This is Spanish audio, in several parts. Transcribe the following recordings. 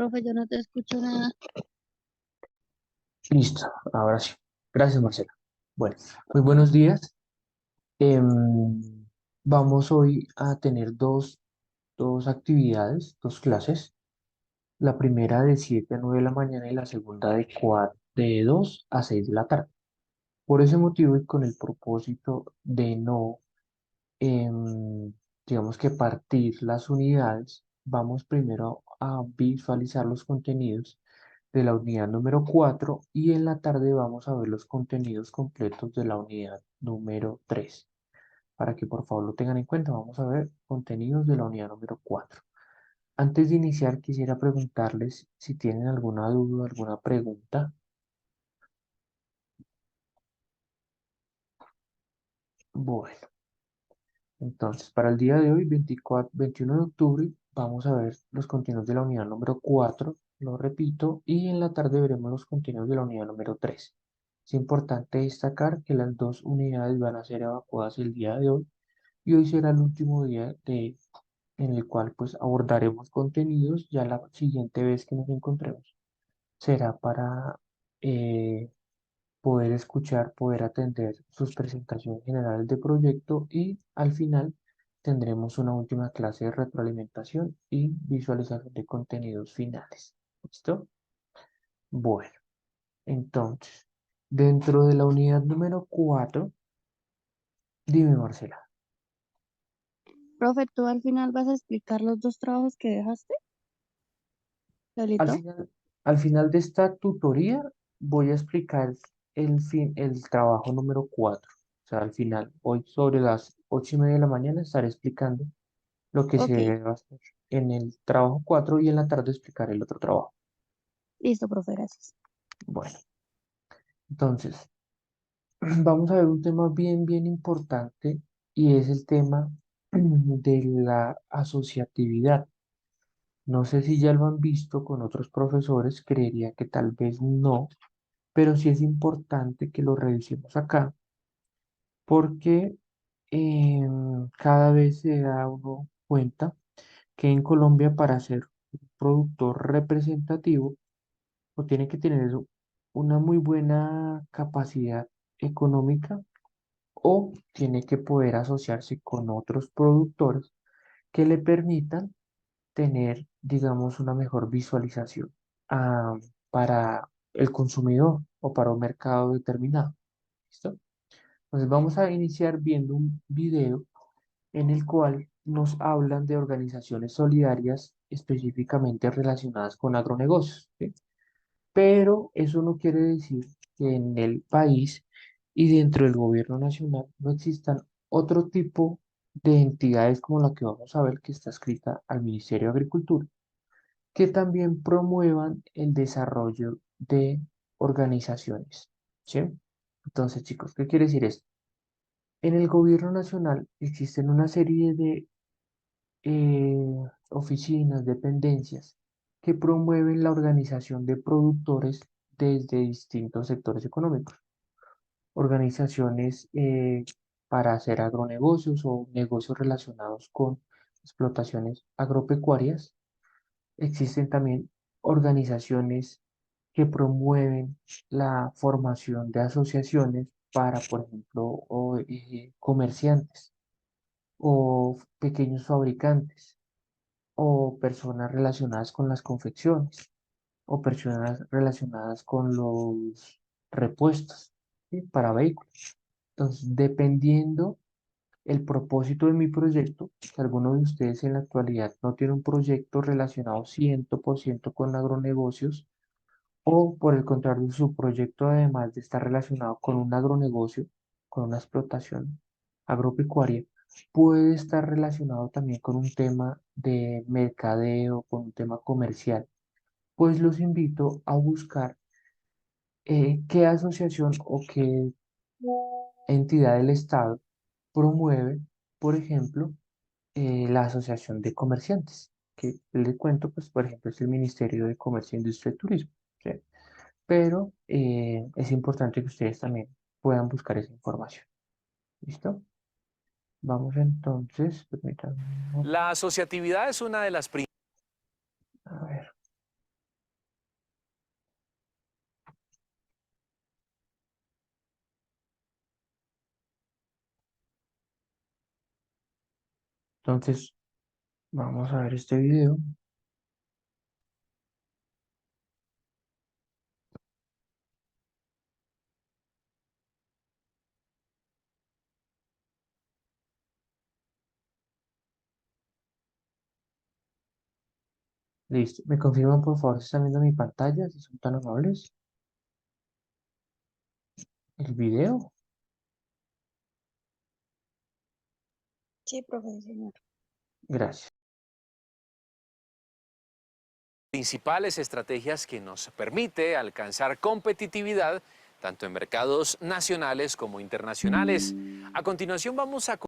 Profe, yo no te escucho nada. Listo, ahora sí. Gracias, Marcela. Bueno, muy buenos días. Vamos hoy a tener dos actividades, dos clases. La primera de 7 a 9 de la mañana y la segunda de 2 a 6 de la tarde. Por ese motivo y con el propósito de no, em, digamos que partir las unidades, vamos primero a visualizar los contenidos de la unidad número 4 y en la tarde vamos a ver los contenidos completos de la unidad número 3. Para que por favor lo tengan en cuenta, vamos a ver contenidos de la unidad número 4. Antes de iniciar, quisiera preguntarles si tienen alguna duda, alguna pregunta. Bueno, entonces para el día de hoy, 21 de octubre, vamos a ver los contenidos de la unidad número 4, lo repito, y en la tarde veremos los contenidos de la unidad número 3. Es importante destacar que las dos unidades van a ser evacuadas el día de hoy y hoy será el último día en el cual pues abordaremos contenidos. Ya la siguiente vez que nos encontremos será para poder escuchar, poder atender sus presentaciones generales de proyecto y al final tendremos una última clase de retroalimentación y visualización de contenidos finales. ¿Listo? Bueno, entonces, dentro de la unidad número 4, dime, Marcela. Profe, ¿tú al final vas a explicar los dos trabajos que dejaste, Al solito? final, al final de esta tutoría voy a explicar el trabajo número 4. O sea, al final, hoy sobre las 8:30 de la mañana estaré explicando lo que se Ok, debe hacer en el trabajo 4 y en la tarde explicar el otro trabajo. listo, profe, gracias. Bueno, entonces, vamos a ver un tema bien, bien importante y es el tema de la asociatividad. No sé si ya lo han visto con otros profesores, creería que tal vez no, pero sí es importante que lo revisemos acá porque cada vez se da uno cuenta que en Colombia para ser un productor representativo o tiene que tener una muy buena capacidad económica o tiene que poder asociarse con otros productores que le permitan tener, digamos, una mejor visualización ah, para el consumidor o para un mercado determinado. ¿Listo? Entonces vamos a iniciar viendo un video en el cual nos hablan de organizaciones solidarias específicamente relacionadas con agronegocios, ¿sí? Pero eso no quiere decir que en el país y dentro del gobierno nacional no existan otro tipo de entidades como la que vamos a ver que está escrita al Ministerio de Agricultura, que también promuevan el desarrollo de organizaciones, ¿sí? Entonces, chicos, ¿qué quiere decir esto? En el gobierno nacional existen una serie de oficinas, dependencias que promueven la organización de productores desde distintos sectores económicos. Organizaciones para hacer agronegocios o negocios relacionados con explotaciones agropecuarias. Existen también organizaciones que promueven la formación de asociaciones para, por ejemplo, comerciantes o pequeños fabricantes o personas relacionadas con las confecciones o personas relacionadas con los repuestos, ¿sí? Para vehículos. Entonces, dependiendo el propósito de mi proyecto, si alguno de ustedes en la actualidad no tiene un proyecto relacionado 100% con agronegocios, o por el contrario, su proyecto además de estar relacionado con un agronegocio, con una explotación agropecuaria, puede estar relacionado también con un tema de mercadeo, con un tema comercial, pues los invito a buscar qué asociación o qué entidad del Estado promueve, por ejemplo, la Asociación de Comerciantes, que les cuento, pues, por ejemplo, es el Ministerio de Comercio, Industria y Turismo, ¿sí? Pero es importante que ustedes también puedan buscar esa información. ¿Listo? Vamos entonces, permítanme un La momento, asociatividad es una de las a ver. Entonces, vamos a ver este video. Listo. ¿Me confirman por favor si están viendo mi pantalla? Si son tan amables. El video. Sí, profe, señor. Gracias. Principales estrategias que nos permite alcanzar competitividad tanto en mercados nacionales como internacionales. A continuación vamos a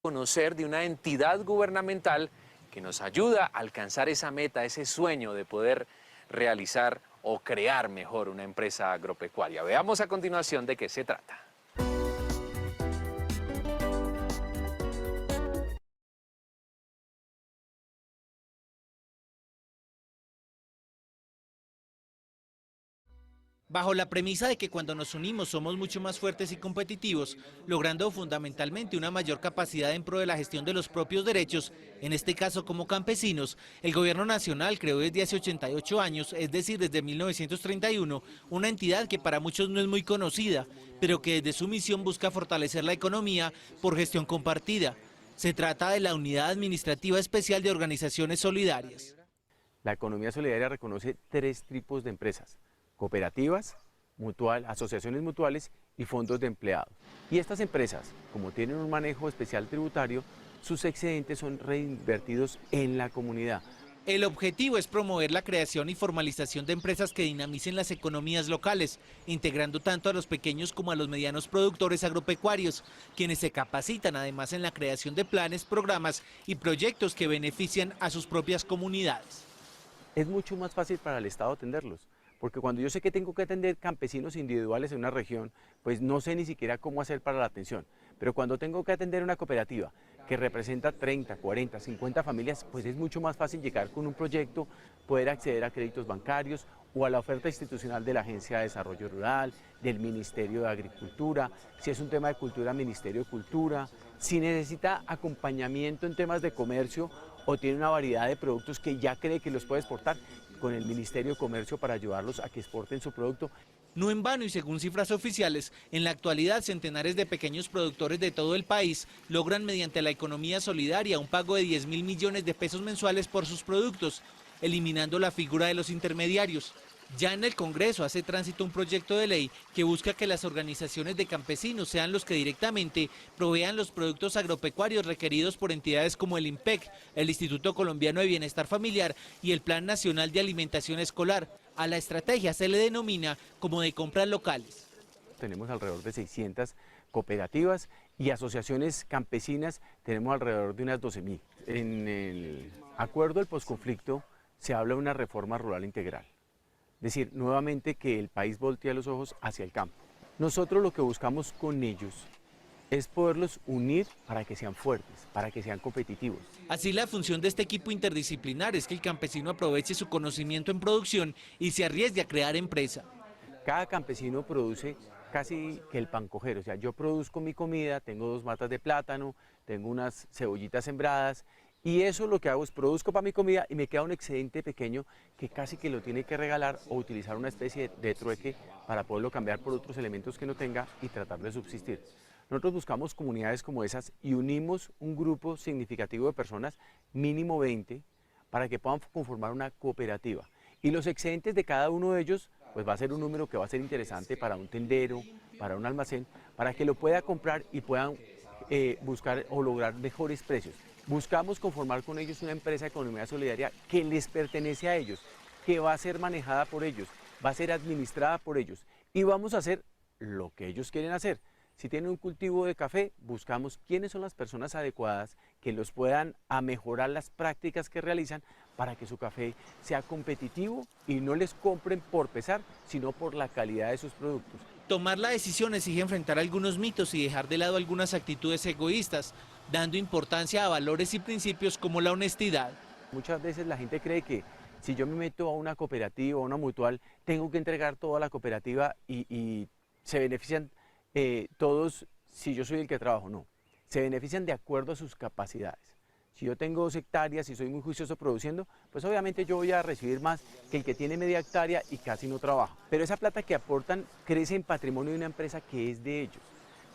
conocer de una entidad gubernamental que nos ayuda a alcanzar esa meta, ese sueño de poder realizar o crear mejor una empresa agropecuaria. Veamos a continuación de qué se trata. Bajo la premisa de que cuando nos unimos somos mucho más fuertes y competitivos, logrando fundamentalmente una mayor capacidad en pro de la gestión de los propios derechos, en este caso como campesinos, el gobierno nacional creó desde hace 88 años, es decir, desde 1931, una entidad que para muchos no es muy conocida, pero que desde su misión busca fortalecer la economía por gestión compartida. Se trata de la Unidad Administrativa Especial de Organizaciones Solidarias. La economía solidaria reconoce tres tipos de empresas: cooperativas, asociaciones mutuales y fondos de empleados. Y estas empresas, como tienen un manejo especial tributario, sus excedentes son reinvertidos en la comunidad. El objetivo es promover la creación y formalización de empresas que dinamicen las economías locales, integrando tanto a los pequeños como a los medianos productores agropecuarios, quienes se capacitan además en la creación de planes, programas y proyectos que benefician a sus propias comunidades. Es mucho más fácil para el Estado atenderlos, porque cuando yo sé que tengo que atender campesinos individuales en una región, pues no sé ni siquiera cómo hacer para la atención. Pero cuando tengo que atender una cooperativa que representa 30, 40, 50 familias, pues es mucho más fácil llegar con un proyecto, poder acceder a créditos bancarios o a la oferta institucional de la Agencia de Desarrollo Rural, del Ministerio de Agricultura, si es un tema de cultura, Ministerio de Cultura, si necesita acompañamiento en temas de comercio o tiene una variedad de productos que ya cree que los puede exportar, con el Ministerio de Comercio para ayudarlos a que exporten su producto. No en vano y según cifras oficiales, en la actualidad centenares de pequeños productores de todo el país logran mediante la economía solidaria un pago de 10.000 millones de pesos mensuales por sus productos, eliminando la figura de los intermediarios. Ya en el Congreso hace tránsito un proyecto de ley que busca que las organizaciones de campesinos sean los que directamente provean los productos agropecuarios requeridos por entidades como el INPEC, el Instituto Colombiano de Bienestar Familiar y el Plan Nacional de Alimentación Escolar. A la estrategia se le denomina como de compras locales. Tenemos alrededor de 600 cooperativas y asociaciones campesinas, tenemos alrededor de unas 12.000. En el acuerdo del posconflicto se habla de una reforma rural integral. Es decir, nuevamente que el país voltee los ojos hacia el campo. Nosotros lo que buscamos con ellos es poderlos unir para que sean fuertes, para que sean competitivos. Así la función de este equipo interdisciplinar es que el campesino aproveche su conocimiento en producción y se arriesgue a crear empresa. Cada campesino produce casi que el pancojero, o sea, yo produzco mi comida, tengo 2 matas de plátano, tengo unas cebollitas sembradas, y eso lo que hago es produzco para mi comida y me queda un excedente pequeño que casi que lo tiene que regalar o utilizar una especie de trueque para poderlo cambiar por otros elementos que no tenga y tratar de subsistir. Nosotros buscamos comunidades como esas y unimos un grupo significativo de personas, mínimo 20, para que puedan conformar una cooperativa. Y los excedentes de cada uno de ellos, pues va a ser un número que va a ser interesante para un tendero, para un almacén, para que lo pueda comprar y puedan buscar o lograr mejores precios. Buscamos conformar con ellos una empresa de economía solidaria que les pertenece a ellos, que va a ser manejada por ellos, va a ser administrada por ellos y vamos a hacer lo que ellos quieren hacer. Si tienen un cultivo de café, buscamos quiénes son las personas adecuadas que los puedan a mejorar las prácticas que realizan para que su café sea competitivo y no les compren por pesar, sino por la calidad de sus productos. Tomar la decisión exige enfrentar algunos mitos y dejar de lado algunas actitudes egoístas, dando importancia a valores y principios como la honestidad. Muchas veces la gente cree que si yo me meto a una cooperativa o a una mutual, tengo que entregar toda la cooperativa y se benefician todos si yo soy el que trabajo. No, se benefician de acuerdo a sus capacidades. Si yo tengo 2 hectáreas y soy muy juicioso produciendo, pues obviamente yo voy a recibir más que el que tiene media hectárea y casi no trabaja. Pero esa plata que aportan crece en patrimonio de una empresa que es de ellos.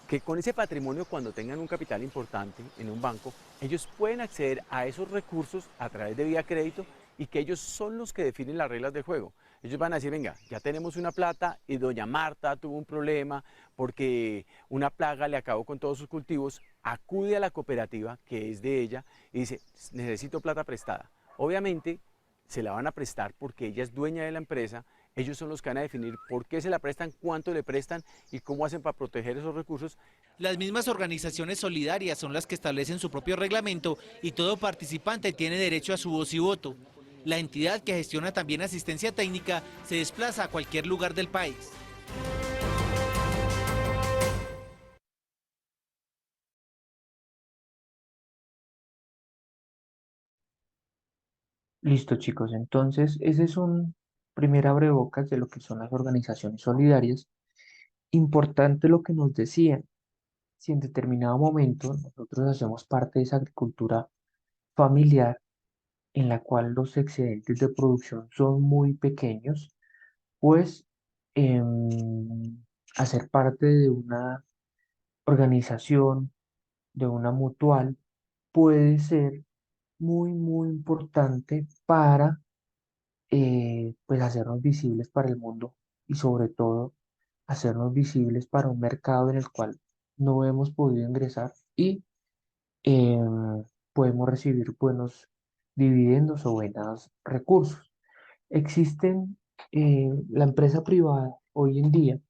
Que con ese patrimonio, cuando tengan un capital importante en un banco, ellos pueden acceder a esos recursos a través de vía crédito y que ellos son los que definen las reglas del juego. Ellos van a decir, venga, ya tenemos una plata y doña Marta tuvo un problema porque una plaga le acabó con todos sus cultivos, acude a la cooperativa que es de ella y dice, necesito plata prestada. Obviamente se la van a prestar porque ella es dueña de la empresa, ellos son los que van a definir por qué se la prestan, cuánto le prestan y cómo hacen para proteger esos recursos. Las mismas organizaciones solidarias son las que establecen su propio reglamento y todo participante tiene derecho a su voz y voto. La entidad, que gestiona también asistencia técnica, se desplaza a cualquier lugar del país. Listo, chicos. Entonces, ese es un primer abrebocas de lo que son las organizaciones solidarias. Importante lo que nos decían. Si en determinado momento nosotros hacemos parte de esa agricultura familiar en la cual los excedentes de producción son muy pequeños, pues hacer parte de una organización, de una mutual, puede ser muy, muy importante para pues hacernos visibles para el mundo y sobre todo hacernos visibles para un mercado en el cual no hemos podido ingresar y podemos recibir buenos dividendos o buenos recursos. Existen la empresa privada hoy en día,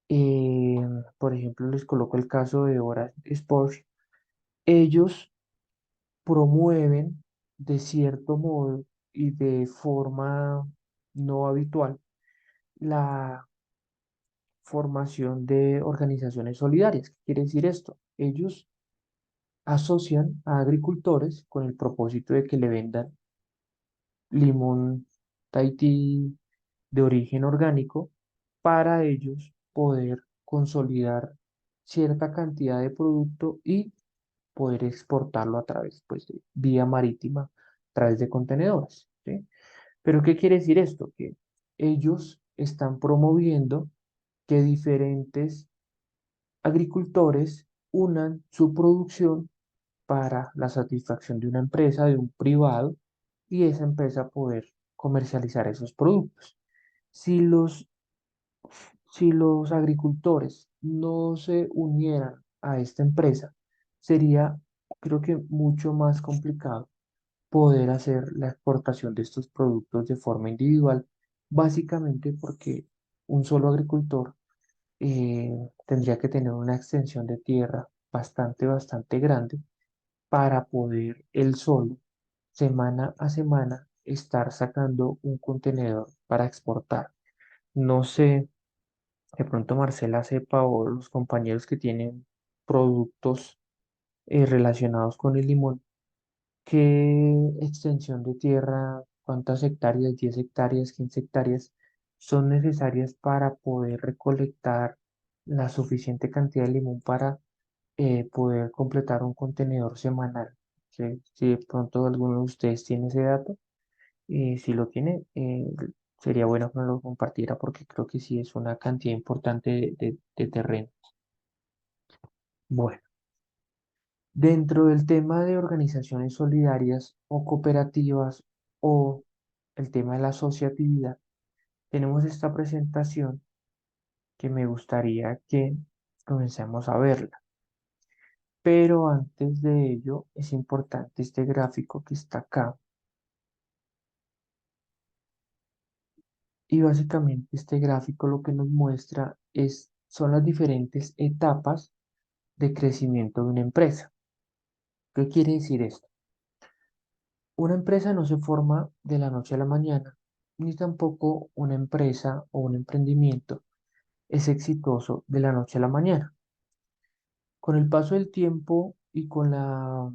eh, por ejemplo, les coloco el caso de Hora Sports. Ellos promueven de cierto modo y de forma no habitual la formación de organizaciones solidarias. ¿Qué quiere decir esto? Ellos asocian a agricultores con el propósito de que le vendan limón Tahití de origen orgánico para ellos poder consolidar cierta cantidad de producto y poder exportarlo a través, pues, de vía marítima, a través de contenedores, ¿sí? Pero ¿qué quiere decir esto? Que ellos están promoviendo que diferentes agricultores unan su producción para la satisfacción de una empresa, de un privado, y esa empresa poder comercializar esos productos. Si los, si los agricultores no se unieran a esta empresa, sería, creo que, mucho más complicado poder hacer la exportación de estos productos de forma individual, básicamente porque un solo agricultor tendría que tener una extensión de tierra bastante grande para poder él solo, semana a semana, estar sacando un contenedor para exportar. No sé, de pronto Marcela sepa o los compañeros que tienen productos relacionados con el limón, qué extensión de tierra, cuántas hectáreas, 10 hectáreas, 15 hectáreas son necesarias para poder recolectar la suficiente cantidad de limón para poder completar un contenedor semanal. Si de pronto alguno de ustedes tiene ese dato, si lo tiene, sería bueno que me lo compartiera porque creo que sí es una cantidad importante de terreno. Bueno, dentro del tema de organizaciones solidarias o cooperativas o el tema de la asociatividad, tenemos esta presentación que me gustaría que comencemos a verla. Pero antes de ello, es importante este gráfico que está acá. Y básicamente este gráfico lo que nos muestra son las diferentes etapas de crecimiento de una empresa. ¿Qué quiere decir esto? Una empresa no se forma de la noche a la mañana, ni tampoco una empresa o un emprendimiento es exitoso de la noche a la mañana. Con el paso del tiempo y con la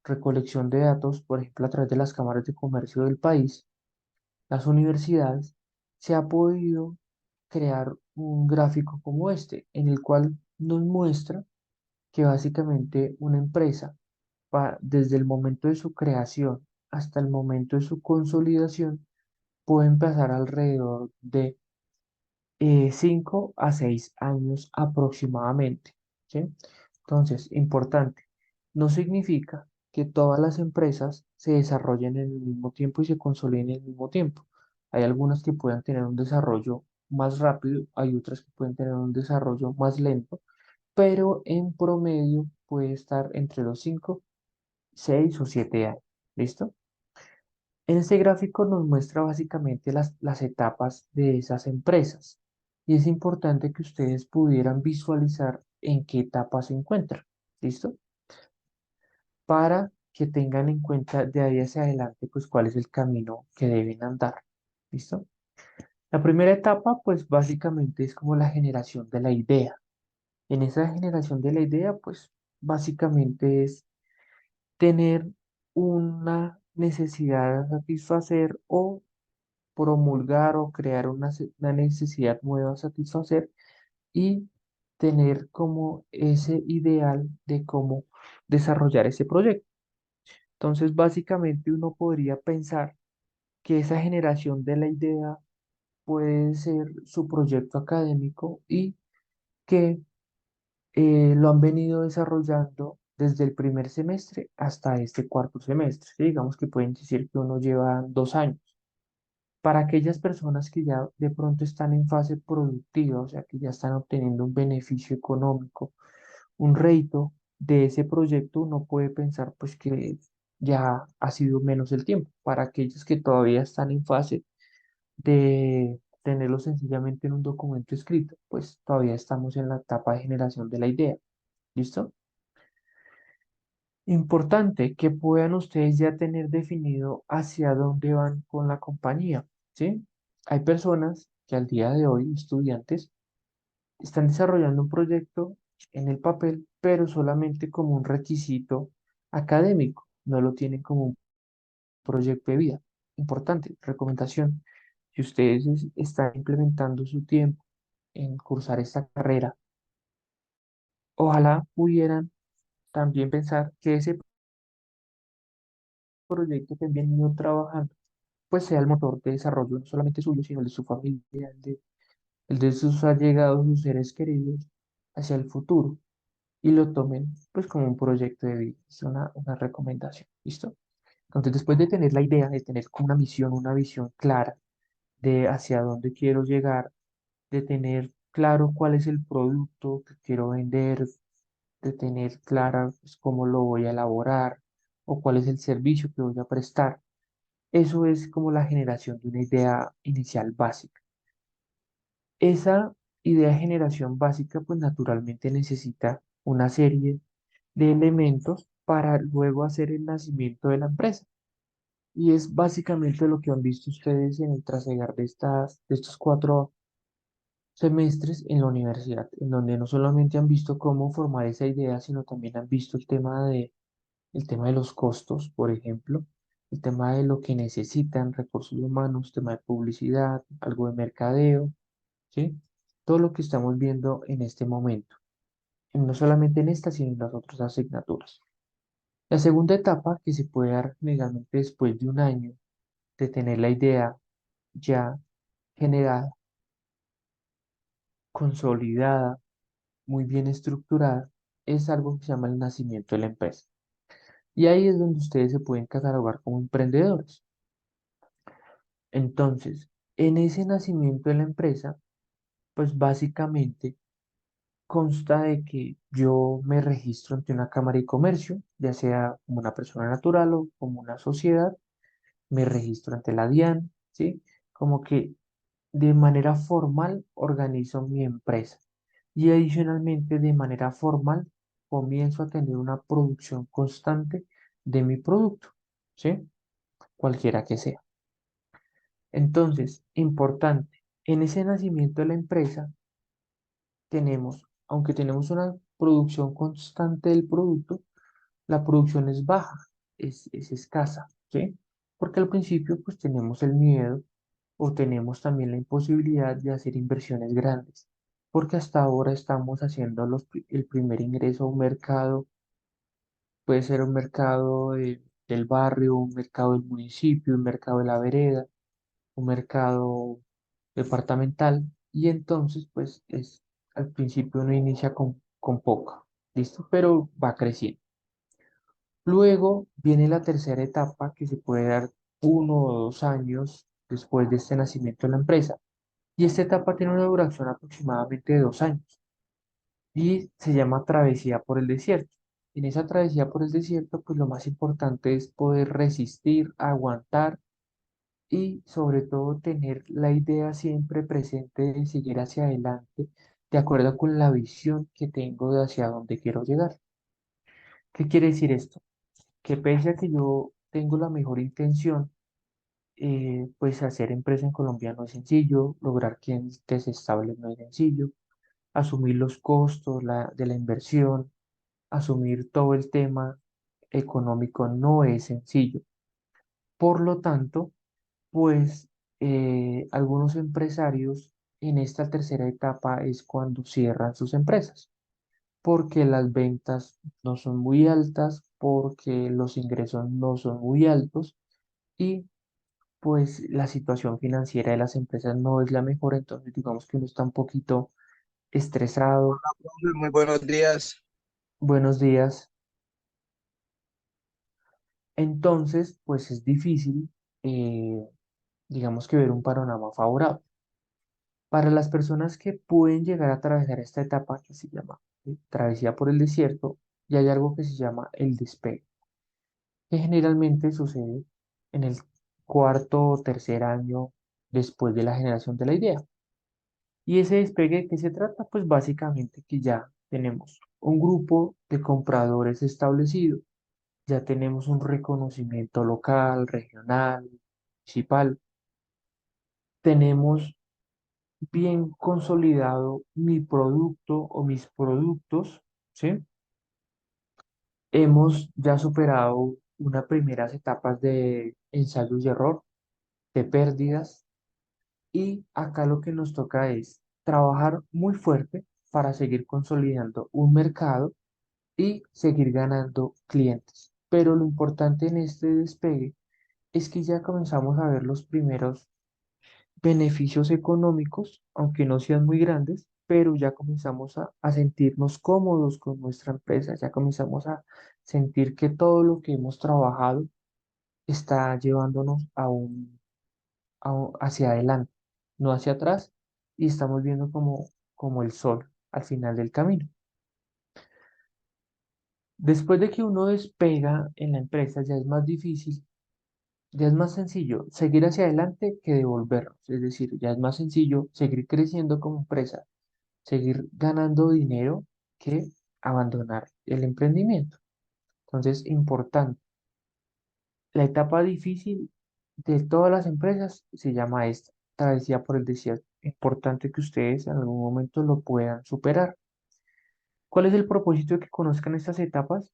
recolección de datos, por ejemplo, a través de las cámaras de comercio del país, las universidades, se ha podido crear un gráfico como este, en el cual nos muestra que básicamente una empresa, desde el momento de su creación hasta el momento de su consolidación, pueden pasar alrededor de 5 a 6 años aproximadamente, ¿sí? Entonces, importante, no significa que todas las empresas se desarrollen en el mismo tiempo y se consoliden en el mismo tiempo. Hay algunas que pueden tener un desarrollo más rápido, hay otras que pueden tener un desarrollo más lento, pero en promedio puede estar entre los 5, 6 o 7 años. ¿Listo? En este gráfico nos muestra básicamente las etapas de esas empresas y es importante que ustedes pudieran visualizar en qué etapa se encuentran. ¿Listo? Para que tengan en cuenta de ahí hacia adelante, pues cuál es el camino que deben andar. ¿Listo? La primera etapa, pues básicamente es como la generación de la idea. En esa generación de la idea, pues básicamente es tener una necesidad a satisfacer o promulgar o crear una necesidad nueva a satisfacer y tener como ese ideal de cómo desarrollar ese proyecto. Entonces, básicamente uno podría pensar que esa generación de la idea puede ser su proyecto académico y que lo han venido desarrollando desde el primer semestre hasta este cuarto semestre. ¿Sí? Digamos que pueden decir que uno lleva 2 años. Para aquellas personas que ya de pronto están en fase productiva, o sea, que ya están obteniendo un beneficio económico, un rédito de ese proyecto, uno puede pensar pues que ya ha sido menos el tiempo. Para aquellos que todavía están en fase de tenerlo sencillamente en un documento escrito, pues todavía estamos en la etapa de generación de la idea. ¿Listo? Importante que puedan ustedes ya tener definido hacia dónde van con la compañía, ¿sí? Hay personas que al día de hoy, estudiantes, están desarrollando un proyecto en el papel, pero solamente como un requisito académico, no lo tienen como un proyecto de vida. Importante, recomendación, si ustedes están implementando su tiempo en cursar esta carrera, ojalá pudieran también pensar que ese proyecto que han venido trabajando pues sea el motor de desarrollo no solamente suyo, sino el de su familia, el de sus allegados, sus seres queridos, hacia el futuro, y lo tomen pues como un proyecto de vida. Es una recomendación, ¿listo? Entonces, después de tener la idea, de tener como una misión, una visión clara de hacia dónde quiero llegar, de tener claro cuál es el producto que quiero vender, de tener clara pues, cómo lo voy a elaborar o cuál es el servicio que voy a prestar. Eso es como la generación de una idea inicial básica. Esa idea de generación básica, pues naturalmente necesita una serie de elementos para luego hacer el nacimiento de la empresa. Y es básicamente lo que han visto ustedes en el trasegar de estos 4 semestres en la universidad, en donde no solamente han visto cómo formar esa idea, sino también han visto el tema de los costos, por ejemplo, el tema de lo que necesitan, recursos humanos, tema de publicidad, algo de mercadeo, ¿sí? Todo lo que estamos viendo en este momento, y no solamente en esta, sino en las otras asignaturas. La segunda etapa, que se puede dar generalmente después de un año de tener la idea ya generada, consolidada, muy bien estructurada, es algo que se llama el nacimiento de la empresa. Y ahí es donde ustedes se pueden catalogar como emprendedores. Entonces, en ese nacimiento de la empresa, pues básicamente consta de que yo me registro ante una cámara de comercio, ya sea como una persona natural o como una sociedad, me registro ante la DIAN, ¿sí? Como que de manera formal organizo mi empresa y adicionalmente de manera formal comienzo a tener una producción constante de mi producto, ¿sí? Cualquiera que sea. Entonces, importante, en ese nacimiento de la empresa aunque tenemos una producción constante del producto, la producción es baja, es escasa, ¿sí? Porque al principio pues tenemos el miedo o tenemos también la imposibilidad de hacer inversiones grandes. porque hasta ahora estamos haciendo el primer ingreso a un mercado, puede ser un mercado del barrio, un mercado del municipio, un mercado de la vereda, un mercado departamental, y entonces pues al principio uno inicia con poco, ¿listo? Pero va creciendo. Luego viene la tercera etapa que se puede dar 1 o 2 años después de este nacimiento de la empresa. Y esta etapa tiene una duración aproximadamente de 2 años y se llama travesía por el desierto. En esa travesía por el desierto, pues lo más importante es poder resistir, aguantar y sobre todo tener la idea siempre presente de seguir hacia adelante de acuerdo con la visión que tengo de hacia dónde quiero llegar. ¿Qué quiere decir esto? Que pese a que yo tengo la mejor intención, pues hacer empresa en Colombia no es sencillo, lograr clientes estables no es sencillo, asumir los costos de la inversión, asumir todo el tema económico no es sencillo. Por lo tanto, pues algunos empresarios en esta tercera etapa es cuando cierran sus empresas, porque las ventas no son muy altas, porque los ingresos no son muy altos y pues la situación financiera de las empresas no es la mejor, entonces digamos que uno está un poquito estresado. Muy buenos días. Buenos días. Entonces, pues es difícil, eh, digamos que ver un panorama favorable. Para las personas que pueden llegar a atravesar esta etapa que se llama travesía por el desierto, ya hay algo que se llama el despegue, que generalmente sucede en el cuarto o tercer año después de la generación de la idea. Y ese despegue, ¿de qué se trata? Pues básicamente que ya tenemos un grupo de compradores establecido, ya tenemos un reconocimiento local, regional, municipal, tenemos bien consolidado mi producto o mis productos, ¿sí? Hemos ya superado unas primeras etapas de ensayos y error, de pérdidas, y acá lo que nos toca es trabajar muy fuerte para seguir consolidando un mercado y seguir ganando clientes. Pero lo importante en este despegue es que ya comenzamos a ver los primeros beneficios económicos, aunque no sean muy grandes, pero ya comenzamos a sentirnos cómodos con nuestra empresa, ya comenzamos a sentir que todo lo que hemos trabajado está llevándonos hacia adelante, no hacia atrás, y estamos viendo como el sol al final del camino. Después de que uno despega en la empresa, ya es más difícil, ya es más sencillo seguir hacia adelante que devolvernos. Es decir, ya es más sencillo seguir creciendo como empresa, seguir ganando dinero que abandonar el emprendimiento. Entonces, importante. La etapa difícil de todas las empresas se llama esta, travesía por el desierto. Importante que ustedes en algún momento lo puedan superar. ¿Cuál es el propósito de que conozcan estas etapas?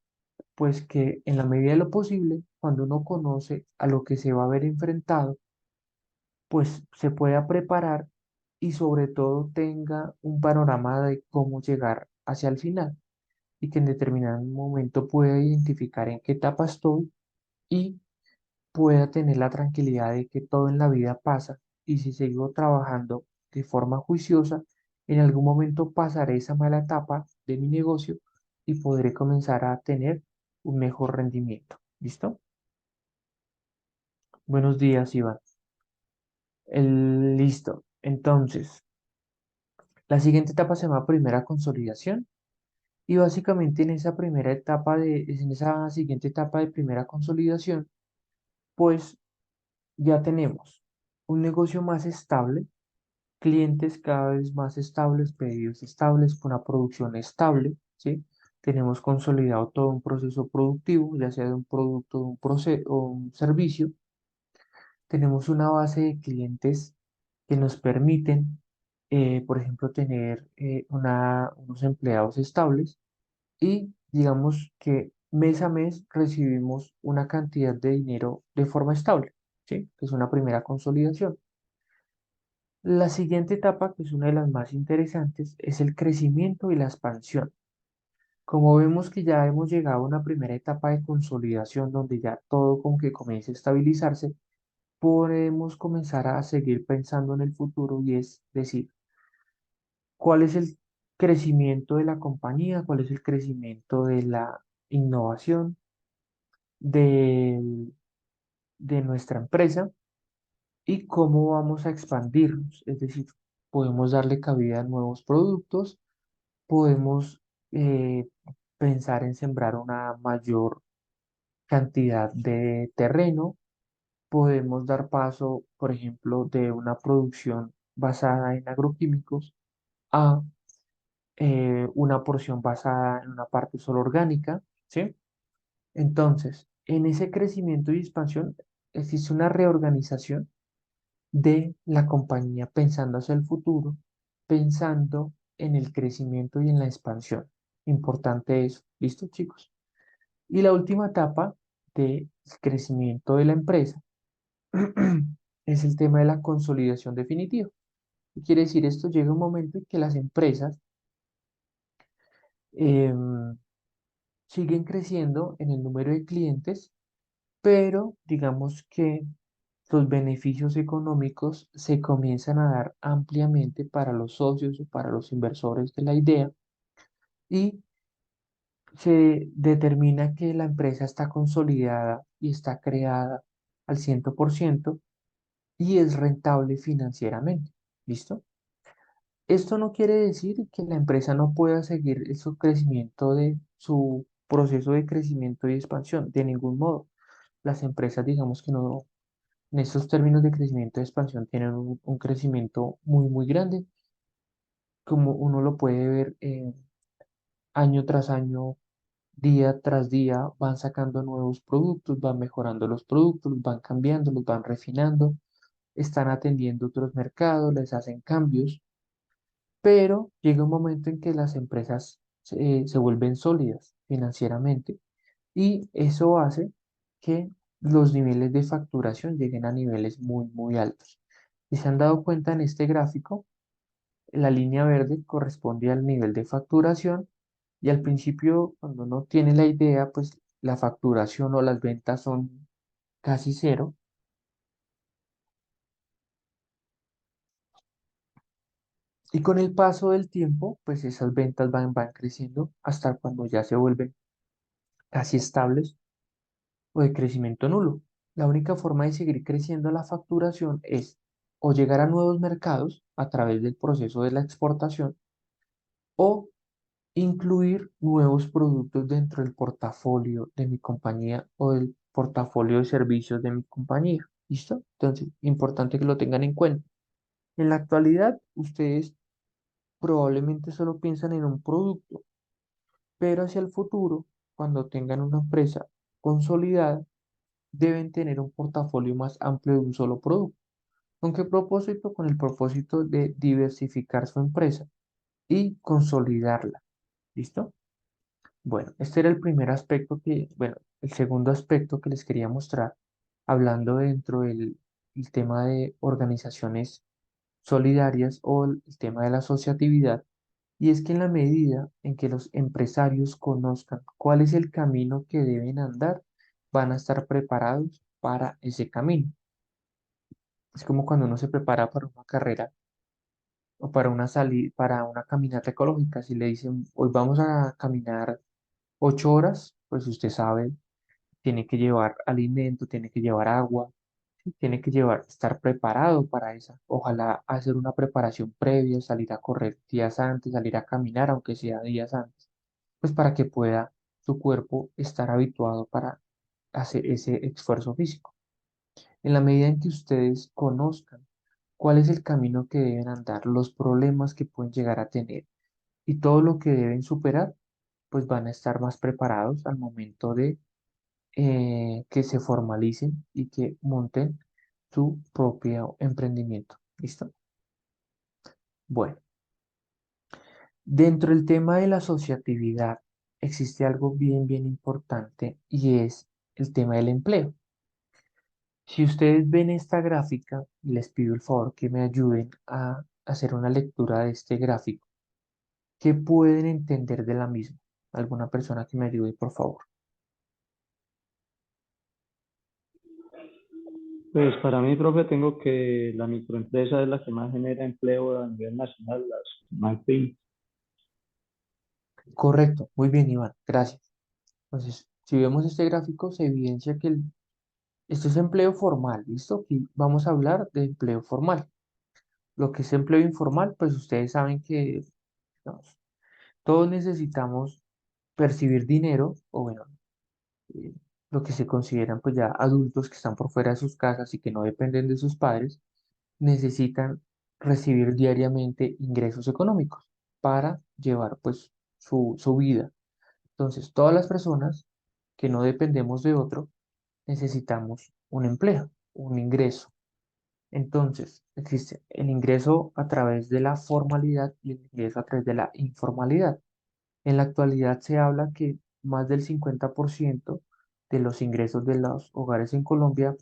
Pues que en la medida de lo posible, cuando uno conoce a lo que se va a ver enfrentado, pues se pueda preparar y sobre todo tenga un panorama de cómo llegar hacia el final y que en determinado momento pueda identificar en qué etapa estoy y pueda tener la tranquilidad de que todo en la vida pasa y si sigo trabajando de forma juiciosa, en algún momento pasaré esa mala etapa de mi negocio y podré comenzar a tener un mejor rendimiento. ¿Listo? Buenos días, Iván. Listo. Entonces, la siguiente etapa se llama primera consolidación y básicamente en esa siguiente etapa de primera consolidación, pues ya tenemos un negocio más estable, clientes cada vez más estables, pedidos estables, una producción estable, ¿sí? Tenemos consolidado todo un proceso productivo, ya sea de un producto, de un proceso o un servicio. Tenemos una base de clientes que nos permiten, por ejemplo, tener unos empleados estables y digamos que mes a mes recibimos una cantidad de dinero de forma estable, ¿sí? Que es una primera consolidación. La siguiente etapa, que es una de las más interesantes, es el crecimiento y la expansión. Como vemos que ya hemos llegado a una primera etapa de consolidación donde ya todo como que comienza a estabilizarse, podemos comenzar a seguir pensando en el futuro y es decir, ¿cuál es el crecimiento de la compañía? ¿Cuál es el crecimiento de la innovación de, de nuestra empresa? ¿Y cómo vamos a expandirnos? Es decir, podemos darle cabida a nuevos productos, podemos eh, pensar en sembrar una mayor cantidad de terreno, podemos dar paso, por ejemplo, de una producción basada en agroquímicos a una porción basada en una parte solo orgánica, ¿sí? Entonces, en ese crecimiento y expansión existe una reorganización de la compañía pensando hacia el futuro, pensando en el crecimiento y en la expansión. Importante eso. ¿Listo, chicos? Y la última etapa de crecimiento de la empresa es el tema de la consolidación definitiva. ¿Qué quiere decir esto? Llega un momento en que las empresas em, siguen creciendo en el número de clientes, pero digamos que los beneficios económicos se comienzan a dar ampliamente para los socios o para los inversores de la idea y se determina que la empresa está consolidada y está creada al 100% y es rentable financieramente. ¿Listo? Esto no quiere decir que la empresa no pueda seguir su crecimiento de su proceso de crecimiento y expansión, de ningún modo. Las empresas, digamos que no, en estos términos de crecimiento y expansión, tienen un crecimiento muy, muy grande, como uno lo puede ver año tras año, día tras día, van sacando nuevos productos, van mejorando los productos, los van cambiando, los van refinando, están atendiendo otros mercados, les hacen cambios, pero llega un momento en que las empresas se vuelven sólidas financieramente y eso hace que los niveles de facturación lleguen a niveles muy, muy altos. Si se han dado cuenta en este gráfico, la línea verde corresponde al nivel de facturación y al principio, cuando uno tiene la idea, pues la facturación o las ventas son casi cero. Y con el paso del tiempo, pues esas ventas van creciendo hasta cuando ya se vuelven casi estables o de crecimiento nulo. La única forma de seguir creciendo la facturación es o llegar a nuevos mercados a través del proceso de la exportación o incluir nuevos productos dentro del portafolio de mi compañía o del portafolio de servicios de mi compañía. ¿Listo? Entonces, importante que lo tengan en cuenta. En la actualidad, ustedes probablemente solo piensan en un producto, pero hacia el futuro, cuando tengan una empresa consolidada, deben tener un portafolio más amplio de un solo producto. ¿Con qué propósito? Con el propósito de diversificar su empresa y consolidarla. ¿Listo? Bueno, este era el primer aspecto bueno, el segundo aspecto que les quería mostrar, hablando dentro del el tema de organizaciones solidarias o el tema de la asociatividad, y es que en la medida en que los empresarios conozcan cuál es el camino que deben andar, van a estar preparados para ese camino. Es como cuando uno se prepara para una carrera o para una salida, para una caminata ecológica. Si le dicen, hoy vamos a caminar 8 horas, pues usted sabe, tiene que llevar alimento, tiene que llevar agua, ¿sí? Tiene que estar preparado para esa. Ojalá hacer una preparación previa, salir a correr días antes, salir a caminar, aunque sea días antes, pues para que pueda su cuerpo estar habituado para hacer ese esfuerzo físico. En la medida en que ustedes conozcan cuál es el camino que deben andar, los problemas que pueden llegar a tener y todo lo que deben superar, pues van a estar más preparados al momento de que se formalicen y que monten su propio emprendimiento. ¿Listo? Bueno, dentro del tema de la asociatividad existe algo bien, bien importante y es el tema del empleo. Si ustedes ven esta gráfica, les pido el favor que me ayuden a hacer una lectura de este gráfico. ¿Qué pueden entender de la misma? ¿Alguna persona que me ayude, por favor? Pues para mí, profe, tengo que la microempresa es la que más genera empleo a nivel nacional, las más pymes. Correcto, muy bien, Iván, gracias. Entonces, si vemos este gráfico, se evidencia que esto es empleo formal, ¿listo? Aquí vamos a hablar de empleo formal. Lo que es empleo informal, pues ustedes saben que digamos, todos necesitamos percibir dinero, o bueno, eh, lo que se consideran pues ya adultos que están por fuera de sus casas y que no dependen de sus padres, necesitan recibir diariamente ingresos económicos para llevar pues su vida. Entonces, todas las personas que no dependemos de otro, necesitamos un empleo, un ingreso. Entonces, existe el ingreso a través de la formalidad y el ingreso a través de la informalidad. En la actualidad se habla que más del 50% de los ingresos de los hogares en Colombia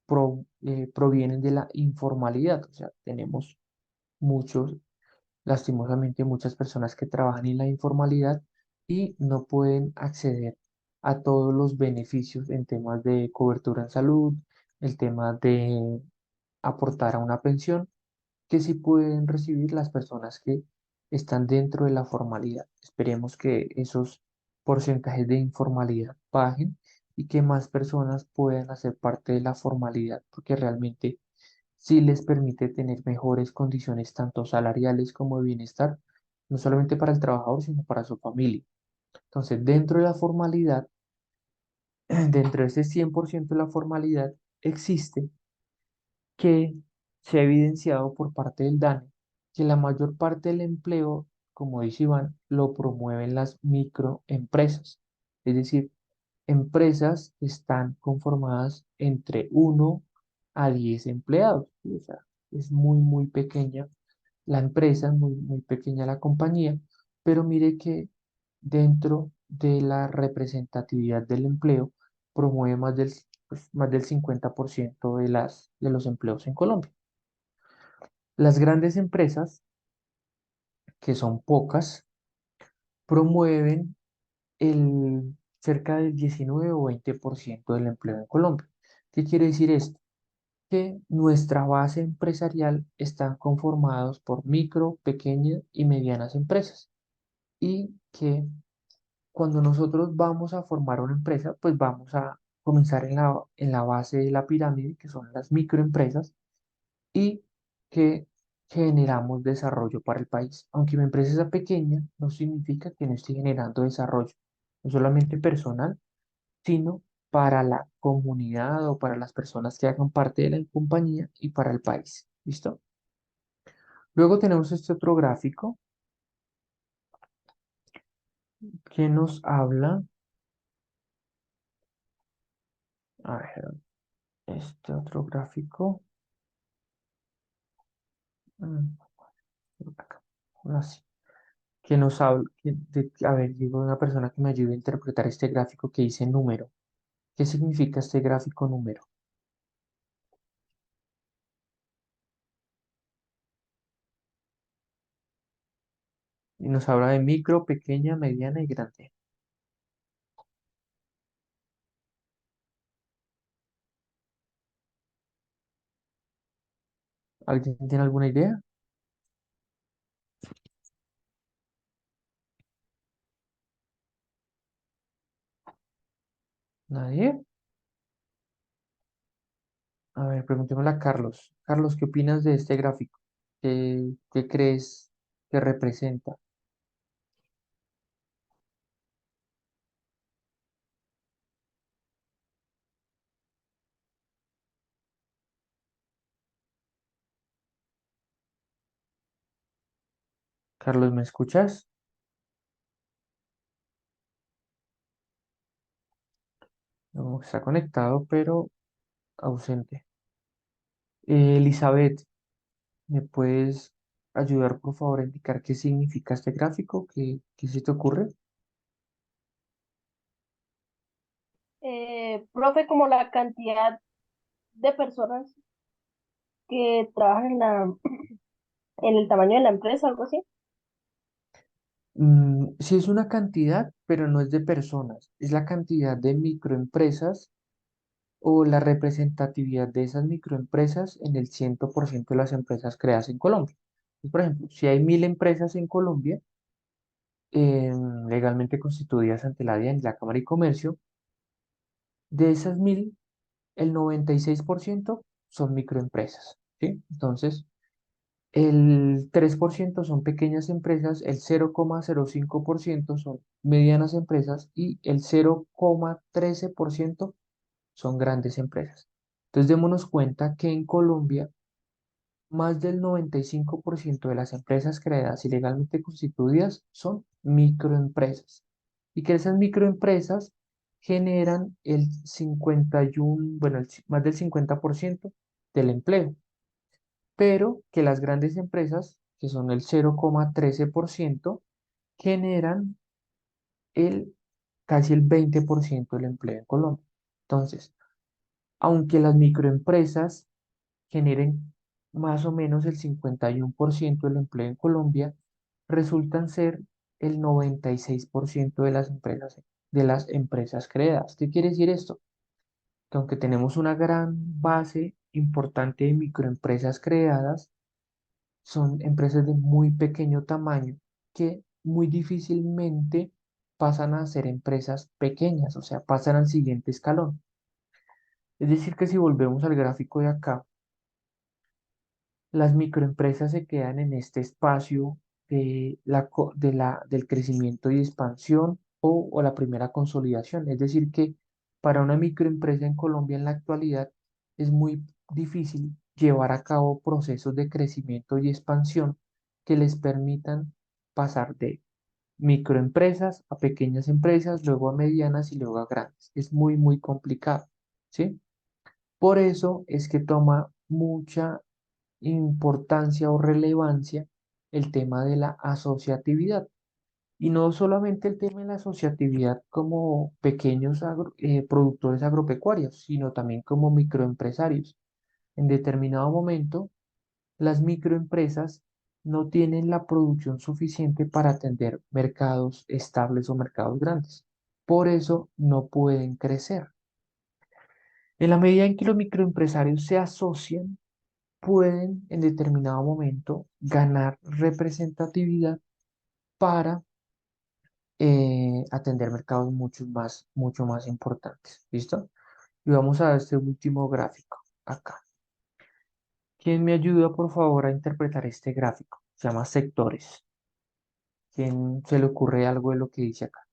provienen de la informalidad. O sea, tenemos muchos, lastimosamente, muchas personas que trabajan en la informalidad y no pueden acceder a todos los beneficios en temas de cobertura en salud, el tema de aportar a una pensión que sí pueden recibir las personas que están dentro de la formalidad. Esperemos que esos porcentajes de informalidad bajen y que más personas puedan hacer parte de la formalidad, porque realmente sí les permite tener mejores condiciones tanto salariales como de bienestar, no solamente para el trabajador, sino para su familia. Entonces, dentro de la formalidad, dentro de ese 100% de la formalidad, existe que se ha evidenciado por parte del DANE que la mayor parte del empleo, como dice Iván, lo promueven las microempresas. Es decir, empresas que están conformadas entre 1 a 10 empleados. ¿Sí? O sea, es muy, muy pequeña la empresa, muy, muy pequeña la compañía, pero mire que dentro de la representatividad del empleo promueve más del 50% de los empleos en Colombia. Las grandes empresas, que son pocas, promueven cerca del 19 o 20% del empleo en Colombia. ¿Qué quiere decir esto? Que nuestra base empresarial está conformados por micro, pequeñas y medianas empresas y que cuando nosotros vamos a formar una empresa, pues vamos a comenzar en la base de la pirámide, que son las microempresas, y que generamos desarrollo para el país. Aunque mi empresa sea pequeña, no significa que no esté generando desarrollo, no solamente personal, sino para la comunidad o para las personas que hagan parte de la compañía y para el país. ¿Listo? Luego tenemos este otro gráfico que nos habla, a ver, este otro gráfico, mm, acá, así, que nos habla, a ver, digo, una persona que me ayude a interpretar este gráfico que dice número. ¿Qué significa este gráfico número? Y nos habla de micro, pequeña, mediana y grande. ¿Alguien tiene alguna idea? ¿Nadie? A ver, preguntémosle a Carlos. Carlos, ¿qué opinas de este gráfico? ¿Qué crees que representa? Carlos, ¿me escuchas? No, está conectado, pero ausente. Elizabeth, ¿me puedes ayudar, por favor, a indicar qué significa este gráfico? ¿Qué se te ocurre? Profe, como la cantidad de personas que trabajan en el tamaño de la empresa, algo así. Sí es una cantidad, pero no es de personas, es la cantidad de microempresas o la representatividad de esas microempresas en el 100% de las empresas creadas en Colombia. Entonces, por ejemplo, si hay 1000 empresas en Colombia, legalmente constituidas ante la DIAN y la Cámara de Comercio, de esas 1000, el 96% son microempresas, ¿sí? Entonces, el 3% son pequeñas empresas, el 0,05% son medianas empresas y el 0,13% son grandes empresas. Entonces, démonos cuenta que en Colombia más del 95% de las empresas creadas y legalmente constituidas son microempresas y que esas microempresas generan el 51, bueno, más del 50% del empleo, pero que las grandes empresas, que son el 0,13%, generan el casi el 20% del empleo en Colombia. Entonces, aunque las microempresas generen más o menos el 51% del empleo en Colombia, resultan ser el 96% de las empresas creadas. ¿Qué quiere decir esto? Que aunque tenemos una gran base importante de microempresas creadas, son empresas de muy pequeño tamaño que muy difícilmente pasan a ser empresas pequeñas, o sea, pasan al siguiente escalón. Es decir, que si volvemos al gráfico de acá, las microempresas se quedan en este espacio del crecimiento y expansión o la primera consolidación. Es decir, que para una microempresa en Colombia en la actualidad es muy difícil llevar a cabo procesos de crecimiento y expansión que les permitan pasar de microempresas a pequeñas empresas, luego a medianas y luego a grandes. Es muy, muy complicado, ¿sí? Por eso es que toma mucha importancia o relevancia el tema de la asociatividad. Y no solamente el tema de la asociatividad como pequeños productores agropecuarios, sino también como microempresarios. En determinado momento, las microempresas no tienen la producción suficiente para atender mercados estables o mercados grandes. Por eso no pueden crecer. En la medida en que los microempresarios se asocian, pueden en determinado momento ganar representatividad para atender mercados mucho más importantes. ¿Listo? Y vamos a este último gráfico acá. ¿Quién me ayuda, por favor, a interpretar este gráfico? Se llama sectores. ¿Quién se le ocurre algo de lo que dice acá?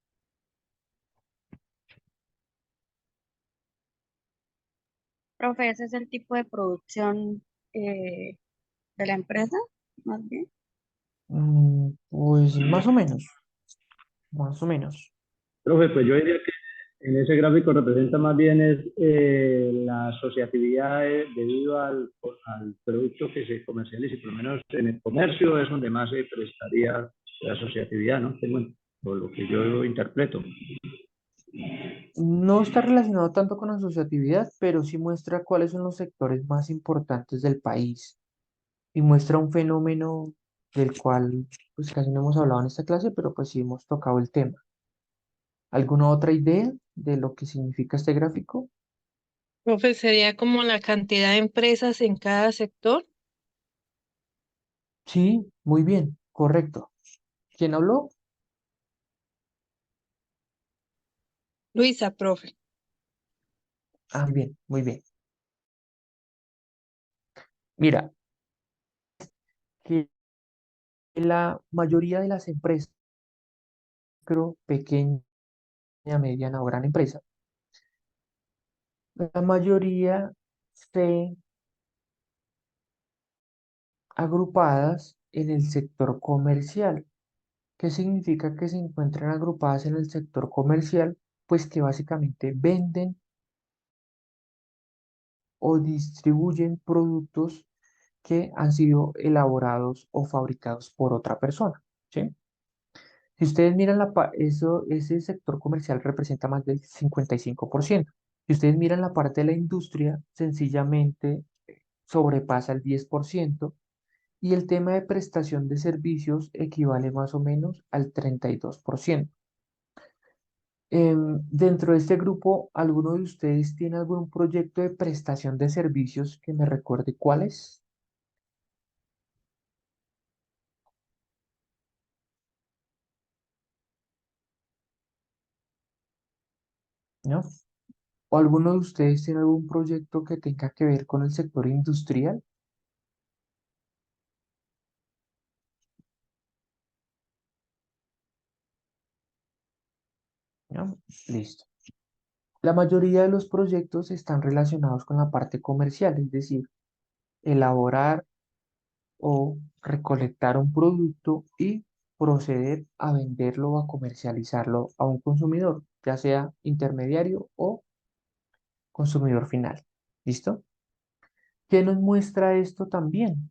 Profe, ese es el tipo de producción de la empresa, más bien. Pues más o menos, más o menos. Profe, pues yo diría que en ese gráfico representa más bien es la asociatividad debido al producto que se comercialice, por lo menos en el comercio es donde más se prestaría la asociatividad, ¿no? Por lo que yo interpreto. No está relacionado tanto con asociatividad, pero sí muestra cuáles son los sectores más importantes del país y muestra un fenómeno del cual pues casi no hemos hablado en esta clase, pero pues sí hemos tocado el tema. ¿Alguna otra idea de lo que significa este gráfico? Profe, sería como la cantidad de empresas en cada sector. Sí, muy bien, correcto. ¿Quién habló? Luisa, profe. Ah, bien, muy bien. Mira, que la mayoría de las empresas, micro, pequeña, mediana o gran empresa, la mayoría se agrupadas en el sector comercial. ¿Qué significa que se encuentran agrupadas en el sector comercial? Pues que básicamente venden o distribuyen productos que han sido elaborados o fabricados por otra persona, ¿sí? Si ustedes miran ese sector comercial representa más del 55%. Si ustedes miran la parte de la industria, sencillamente sobrepasa el 10% y el tema de prestación de servicios equivale más o menos al 32%. Dentro de este grupo, ¿alguno de ustedes tiene algún proyecto de prestación de servicios que me recuerde cuál es? ¿No? ¿O alguno de ustedes tiene algún proyecto que tenga que ver con el sector industrial? ¿No? Listo. La mayoría de los proyectos están relacionados con la parte comercial, es decir, elaborar o recolectar un producto y proceder a venderlo o a comercializarlo a un consumidor, ya sea intermediario o consumidor final. ¿Listo? ¿Qué nos muestra esto también?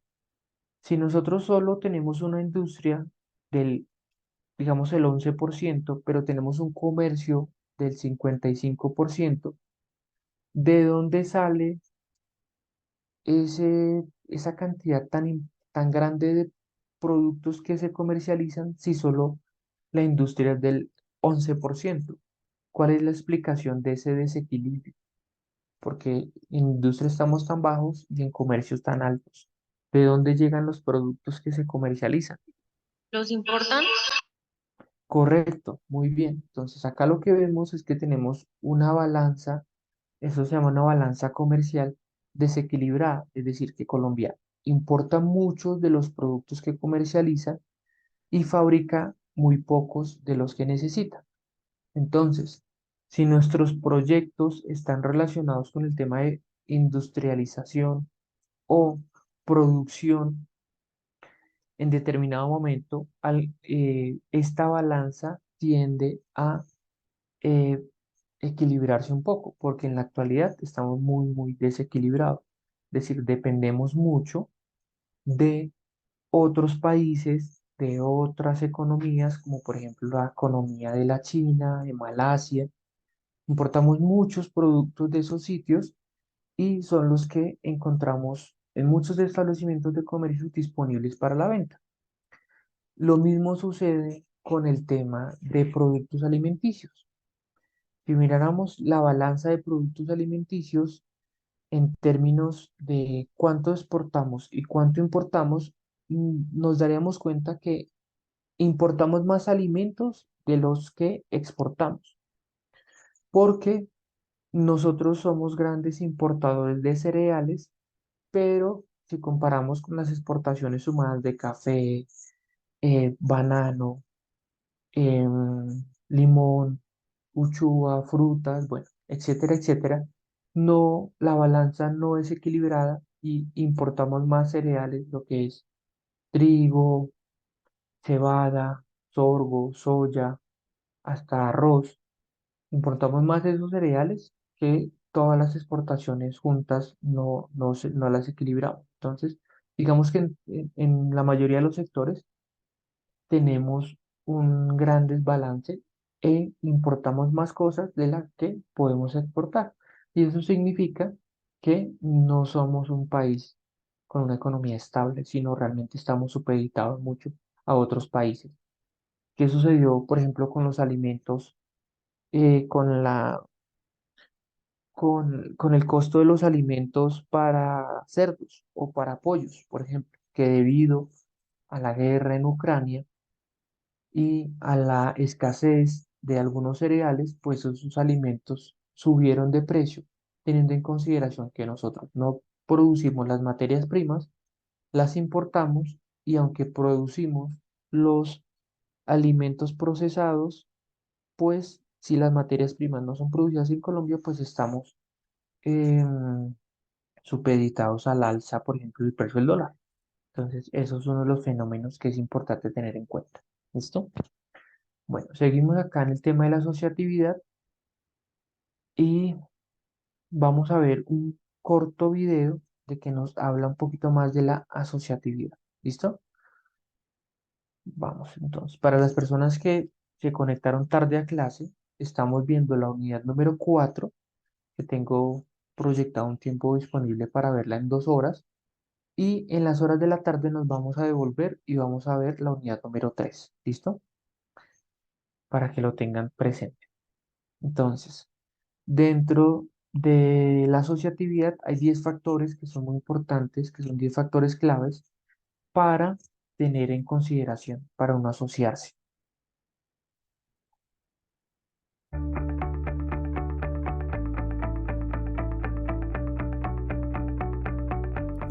Si nosotros solo tenemos una industria del, digamos, el 11%, pero tenemos un comercio del 55%, ¿de dónde sale esa cantidad tan grande de productos que se comercializan si solo la industria es del 11%? ¿Cuál es la explicación de ese desequilibrio? Porque en industria estamos tan bajos y en comercios tan altos. ¿De dónde llegan los productos que se comercializan? ¿Los importan? Correcto, muy bien. Entonces acá lo que vemos es que tenemos una balanza, eso se llama una balanza comercial desequilibrada, es decir, que Colombia importa muchos de los productos que comercializa y fabrica muy pocos de los que necesita. Entonces, si nuestros proyectos están relacionados con el tema de industrialización o producción, en determinado momento, esta balanza tiende a eh, equilibrarse un poco, porque en la actualidad estamos muy desequilibrados. Es decir, dependemos mucho de otros países, de otras economías, como por ejemplo la economía de la China, de Malasia. Importamos muchos productos de esos sitios y son los que encontramos en muchos establecimientos de comercio disponibles para la venta. Lo mismo sucede con el tema de productos alimenticios. Si miráramos la balanza de productos alimenticios en términos de cuánto exportamos y cuánto importamos, nos daríamos cuenta que importamos más alimentos de los que exportamos, porque nosotros somos grandes importadores de cereales, pero si comparamos con las exportaciones sumadas de café, banano, limón, uchuva, frutas, bueno, etcétera, etcétera, no, la balanza no es equilibrada y importamos más cereales, lo que es trigo, cebada, sorgo, soya, hasta arroz. Importamos más de esos cereales que todas las exportaciones juntas no las equilibramos. Entonces, digamos que en la mayoría de los sectores tenemos un gran desbalance e importamos más cosas de las que podemos exportar. Y eso significa que no somos un país con una economía estable, sino realmente estamos supeditados mucho a otros países. ¿Qué sucedió, por ejemplo, con los alimentos, con con el costo de los alimentos para cerdos o para pollos, por ejemplo, que debido a la guerra en Ucrania y a la escasez de algunos cereales, pues esos alimentos subieron de precio, teniendo en consideración que nosotros no producimos las materias primas, las importamos y aunque producimos los alimentos procesados, pues si las materias primas no son producidas en Colombia, pues estamos em, supeditados al alza, por ejemplo, del precio del dólar. Entonces, eso es uno de los fenómenos que es importante tener en cuenta. ¿Listo? Bueno, seguimos acá en el tema de la asociatividad y vamos a ver un corto video de que nos habla un poquito más de la asociatividad. ¿Listo? Vamos entonces. Para las personas que se conectaron tarde a clase, estamos viendo la unidad número 4, que tengo proyectado un tiempo disponible para verla en 2 horas. Y en las horas de la tarde nos vamos a devolver y vamos a ver la unidad número 3. ¿Listo? Para que lo tengan presente. Entonces, dentro de la asociatividad hay 10 factores que son muy importantes, que son 10 factores claves para tener en consideración para uno asociarse.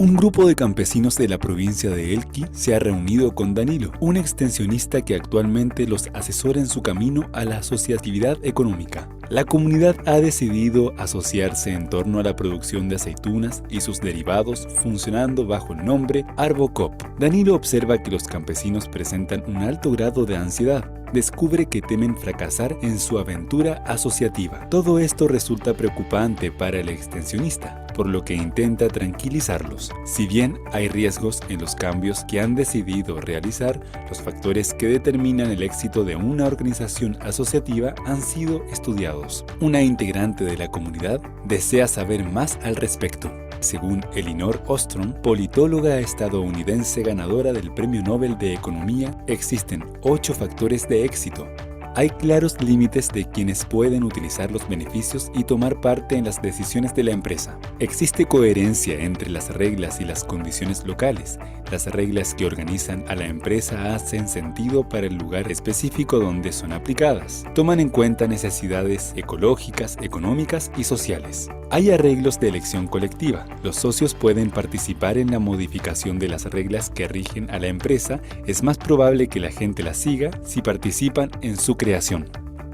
Un grupo de campesinos de la provincia de Elqui se ha reunido con Danilo, un extensionista que actualmente los asesora en su camino a la asociatividad económica. La comunidad ha decidido asociarse en torno a la producción de aceitunas y sus derivados funcionando bajo el nombre Arbocop. Danilo observa que los campesinos presentan un alto grado de ansiedad. Descubre que temen fracasar en su aventura asociativa. Todo esto resulta preocupante para el extensionista, por lo que intenta tranquilizarlos. Si bien hay riesgos en los cambios que han decidido realizar, los factores que determinan el éxito de una organización asociativa han sido estudiados. Una integrante de la comunidad desea saber más al respecto. Según Elinor Ostrom, politóloga estadounidense ganadora del Premio Nobel de Economía, existen 8 factores de éxito. Hay claros límites de quienes pueden utilizar los beneficios y tomar parte en las decisiones de la empresa. Existe coherencia entre las reglas y las condiciones locales. Las reglas que organizan a la empresa hacen sentido para el lugar específico donde son aplicadas. Toman en cuenta necesidades ecológicas, económicas y sociales. Hay arreglos de elección colectiva. Los socios pueden participar en la modificación de las reglas que rigen a la empresa. Es más probable que la gente las siga si participan en su creación.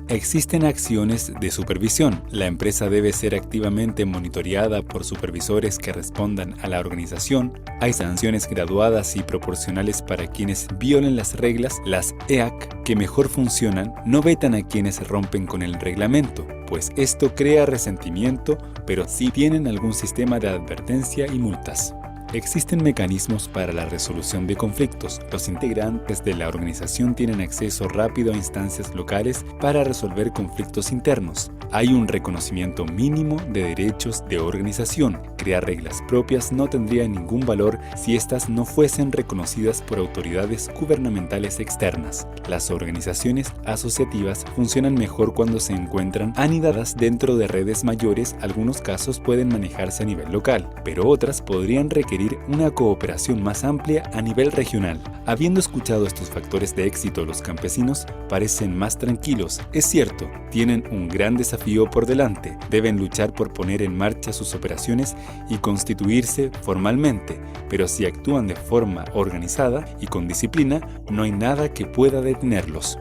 Existen acciones de supervisión. La empresa debe ser activamente monitoreada por supervisores que respondan a la organización. Hay sanciones graduadas y proporcionales para quienes violen las reglas. Las EAC, que mejor funcionan, no vetan a quienes rompen con el reglamento, pues esto crea resentimiento, pero sí tienen algún sistema de advertencia y multas. Existen mecanismos para la resolución de conflictos. Los integrantes de la organización tienen acceso rápido a instancias locales para resolver conflictos internos. Hay un reconocimiento mínimo de derechos de organización. Crear reglas propias no tendría ningún valor si éstas no fuesen reconocidas por autoridades gubernamentales externas. Las organizaciones asociativas funcionan mejor cuando se encuentran anidadas dentro de redes mayores. Algunos casos pueden manejarse a nivel local, pero otras podrían requerir una cooperación más amplia a nivel regional. Habiendo escuchado estos factores de éxito, los campesinos parecen más tranquilos. Es cierto, tienen un gran desafío por delante. Deben luchar por poner en marcha sus operaciones y constituirse formalmente, pero si actúan de forma organizada y con disciplina, no hay nada que pueda detenerlos.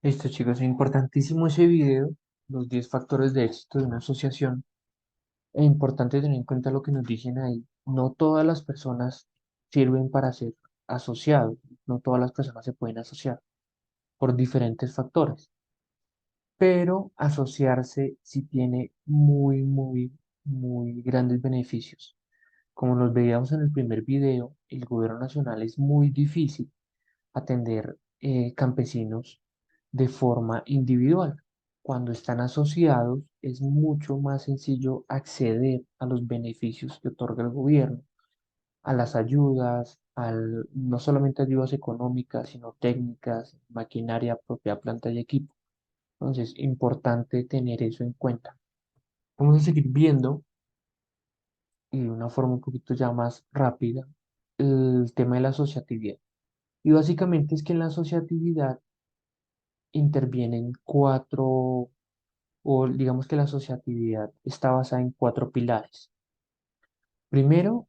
Listo, chicos, es importantísimo ese video, los 10 factores de éxito de una asociación. Es importante tener en cuenta lo que nos dicen ahí. No todas las personas sirven para ser asociados, no todas las personas se pueden asociar por diferentes factores, pero asociarse sí tiene muy grandes beneficios. Como nos veíamos en el primer video, el gobierno nacional es muy difícil atender campesinos de forma individual. Cuando están asociados, es mucho más sencillo acceder a los beneficios que otorga el gobierno, a las ayudas, no solamente ayudas económicas, sino técnicas, maquinaria, propia planta y equipo. Entonces, importante tener eso en cuenta. Vamos a seguir viendo, y de una forma un poquito ya más rápida, el tema de la asociatividad. Y básicamente es que en la asociatividad intervienen o digamos que la asociatividad está basada en 4 pilares. Primero,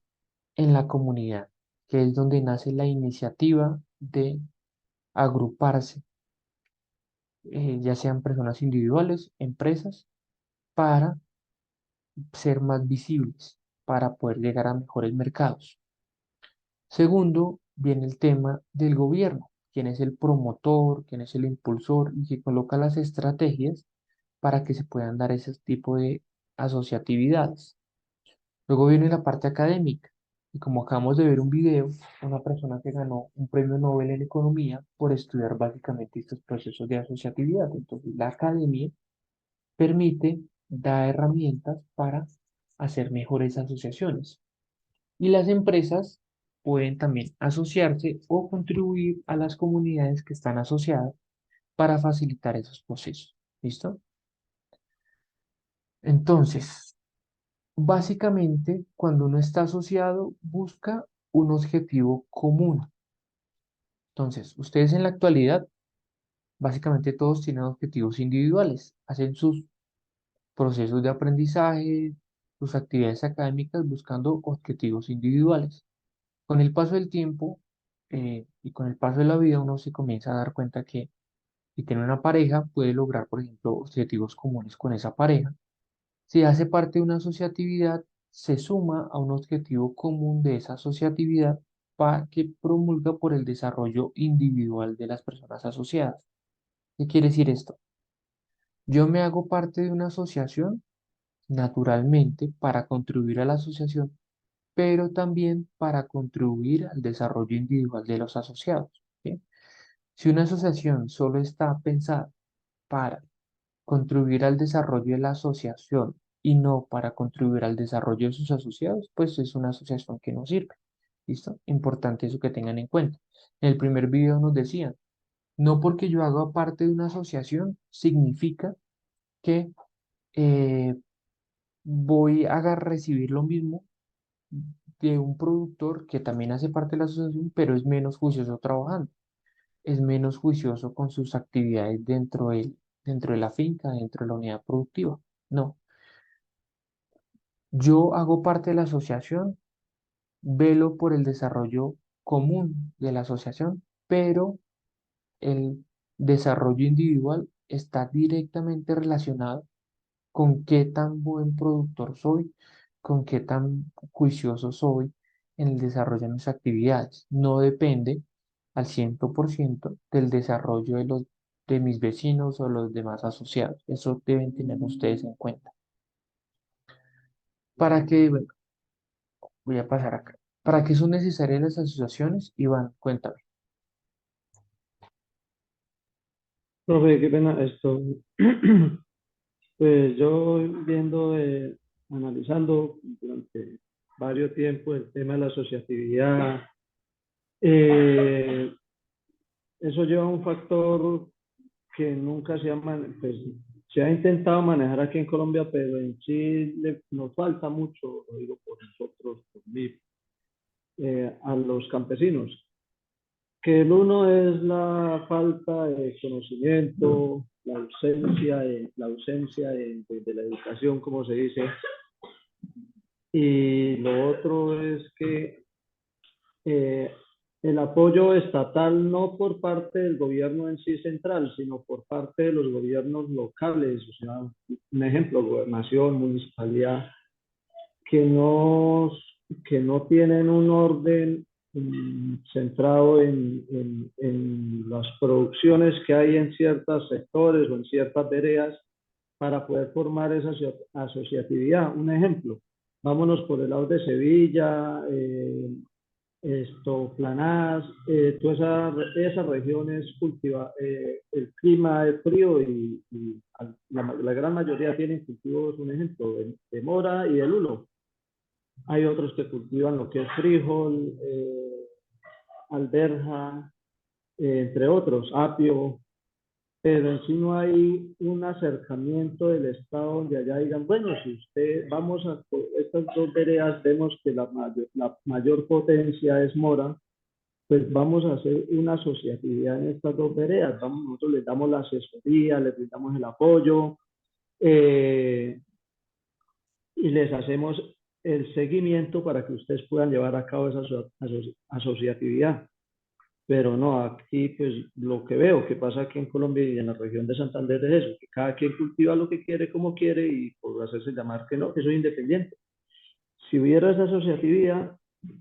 en la comunidad, que es donde nace la iniciativa de agruparse, ya sean personas individuales, empresas, para ser más visibles, para poder llegar a mejores mercados. Segundo, viene el tema del gobierno, quién es el promotor, quién es el impulsor y que coloca las estrategias para que se puedan dar ese tipo de asociatividades. Luego viene la parte académica, Y como acabamos de ver un video, una persona que ganó un premio Nobel en economía por estudiar básicamente estos procesos de asociatividad. Entonces, la academia permite, da herramientas para hacer mejores asociaciones. Y las empresas pueden también asociarse o contribuir a las comunidades que están asociadas para facilitar esos procesos. ¿Listo? Entonces, básicamente, cuando uno está asociado, busca un objetivo común. Entonces, ustedes en la actualidad, básicamente todos tienen objetivos individuales, hacen sus procesos de aprendizaje, sus actividades académicas buscando objetivos individuales. Con el paso del tiempo y con el paso de la vida, uno se comienza a dar cuenta que si tiene una pareja, puede lograr, por ejemplo, objetivos comunes con esa pareja. Si hace parte de una asociatividad, se suma a un objetivo común de esa asociatividad para que promulga por el desarrollo individual de las personas asociadas. ¿Qué quiere decir esto? Yo me hago parte de una asociación naturalmente para contribuir a la asociación, pero también para contribuir al desarrollo individual de los asociados. ¿Sí? Si una asociación solo está pensada para contribuir al desarrollo de la asociación y no para contribuir al desarrollo de sus asociados, pues es una asociación que no sirve. ¿Listo? Importante eso que tengan en cuenta. En el primer video nos decían, no porque yo haga parte de una asociación significa que eh, voy a recibir lo mismo de un productor que también hace parte de la asociación, pero es menos juicioso trabajando, es menos juicioso con sus actividades dentro de la finca, dentro de la unidad productiva. No, yo hago parte de la asociación, velo por el desarrollo común de la asociación, pero el desarrollo individual está directamente relacionado con qué tan buen productor soy, con qué tan juicioso soy en el desarrollo de mis actividades. No depende al 100% del desarrollo de mis vecinos o los demás asociados. Eso deben tener ustedes en cuenta. ¿Para qué? Bueno, voy a pasar acá. ¿Para qué son necesarias las asociaciones? Iván, cuéntame. Profe, qué pena esto. Pues yo viendo, analizando durante varios tiempos el tema de la asociatividad, eh, eso lleva a un factor que nunca pues, se ha intentado manejar aquí en Colombia, pero en Chile nos falta mucho, lo digo por nosotros, por mí, a los campesinos. Que el uno es la falta de conocimiento, la ausencia de la educación, como se dice, y lo otro es que eh, el apoyo estatal no por parte del gobierno en sí central, sino por parte de los gobiernos locales, o sea, un ejemplo, gobernación, municipalidad, que no, que no tienen un orden centrado en las producciones que hay en ciertos sectores o en ciertas veredas para poder formar esa asociatividad. Un ejemplo, vámonos por el lado de Sevilla, Planás, todas esas regiones el clima es frío y la gran mayoría tienen cultivos, un ejemplo, de mora y de lulo. Hay otros que cultivan lo que es frijol, alberja, entre otros, apio, pero en sí no hay un acercamiento del Estado donde allá digan, bueno, si usted vamos a estas dos veredas, vemos que la mayor potencia es mora, pues vamos a hacer una asociatividad en estas dos veredas. Nosotros les damos la asesoría, les brindamos el apoyo y les hacemos el seguimiento para que ustedes puedan llevar a cabo esa asociatividad. Pero no, aquí pues lo que veo que pasa aquí en Colombia y en la región de Santander es eso, que cada quien cultiva lo que quiere, como quiere y por hacerse llamar que no, que soy independiente. Si hubiera esa asociatividad,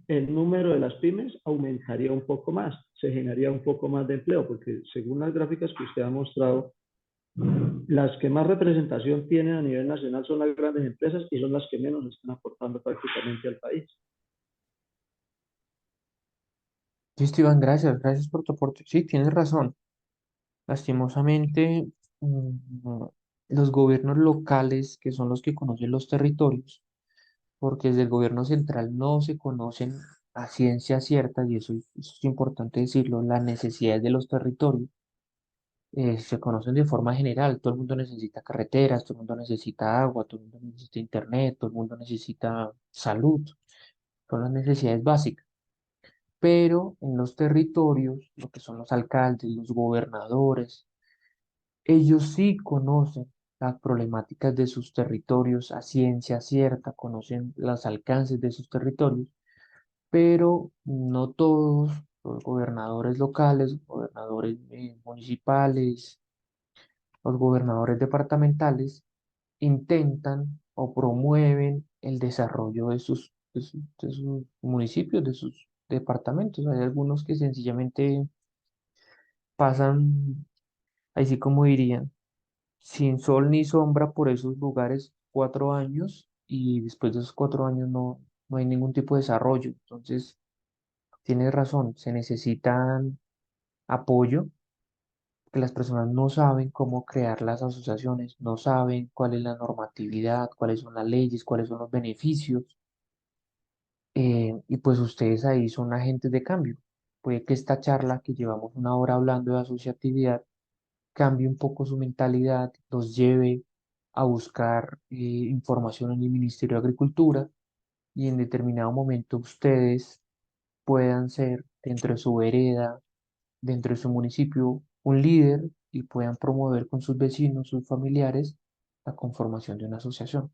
el número de las pymes aumentaría un poco más, se generaría un poco más de empleo, porque según las gráficas que usted ha mostrado, las que más representación tienen a nivel nacional son las grandes empresas y son las que menos están aportando prácticamente al país. Listo, Iván, gracias, gracias por tu aporte. Sí, tienes razón. Lastimosamente, mm, los gobiernos locales, que son los que conocen los territorios, porque desde el gobierno central no se conocen a ciencia cierta, y eso es importante decirlo, las necesidades de los territorios se conocen de forma general. Todo el mundo necesita carreteras, todo el mundo necesita agua, todo el mundo necesita internet, todo el mundo necesita salud, son las necesidades básicas. Pero en los territorios, lo que son los alcaldes, los gobernadores, ellos sí conocen las problemáticas de sus territorios a ciencia cierta, conocen los alcances de sus territorios, pero no todos los gobernadores locales, gobernadores municipales, los gobernadores departamentales intentan o promueven el desarrollo de sus municipios, de sus departamentos. Hay algunos que sencillamente pasan, así como dirían, sin sol ni sombra por esos lugares 4 años, y después de esos 4 años no hay ningún tipo de desarrollo. Entonces, tienes razón, se necesitan apoyo, que las personas no saben cómo crear las asociaciones, no saben cuál es la normatividad, cuáles son las leyes, cuáles son los beneficios, y pues ustedes ahí son agentes de cambio. Puede que esta charla que llevamos una hora hablando de asociatividad cambie un poco su mentalidad, los lleve a buscar información en el Ministerio de Agricultura, y en determinado momento ustedes puedan ser dentro de su vereda, dentro de su municipio, un líder, y puedan promover con sus vecinos, sus familiares, la conformación de una asociación.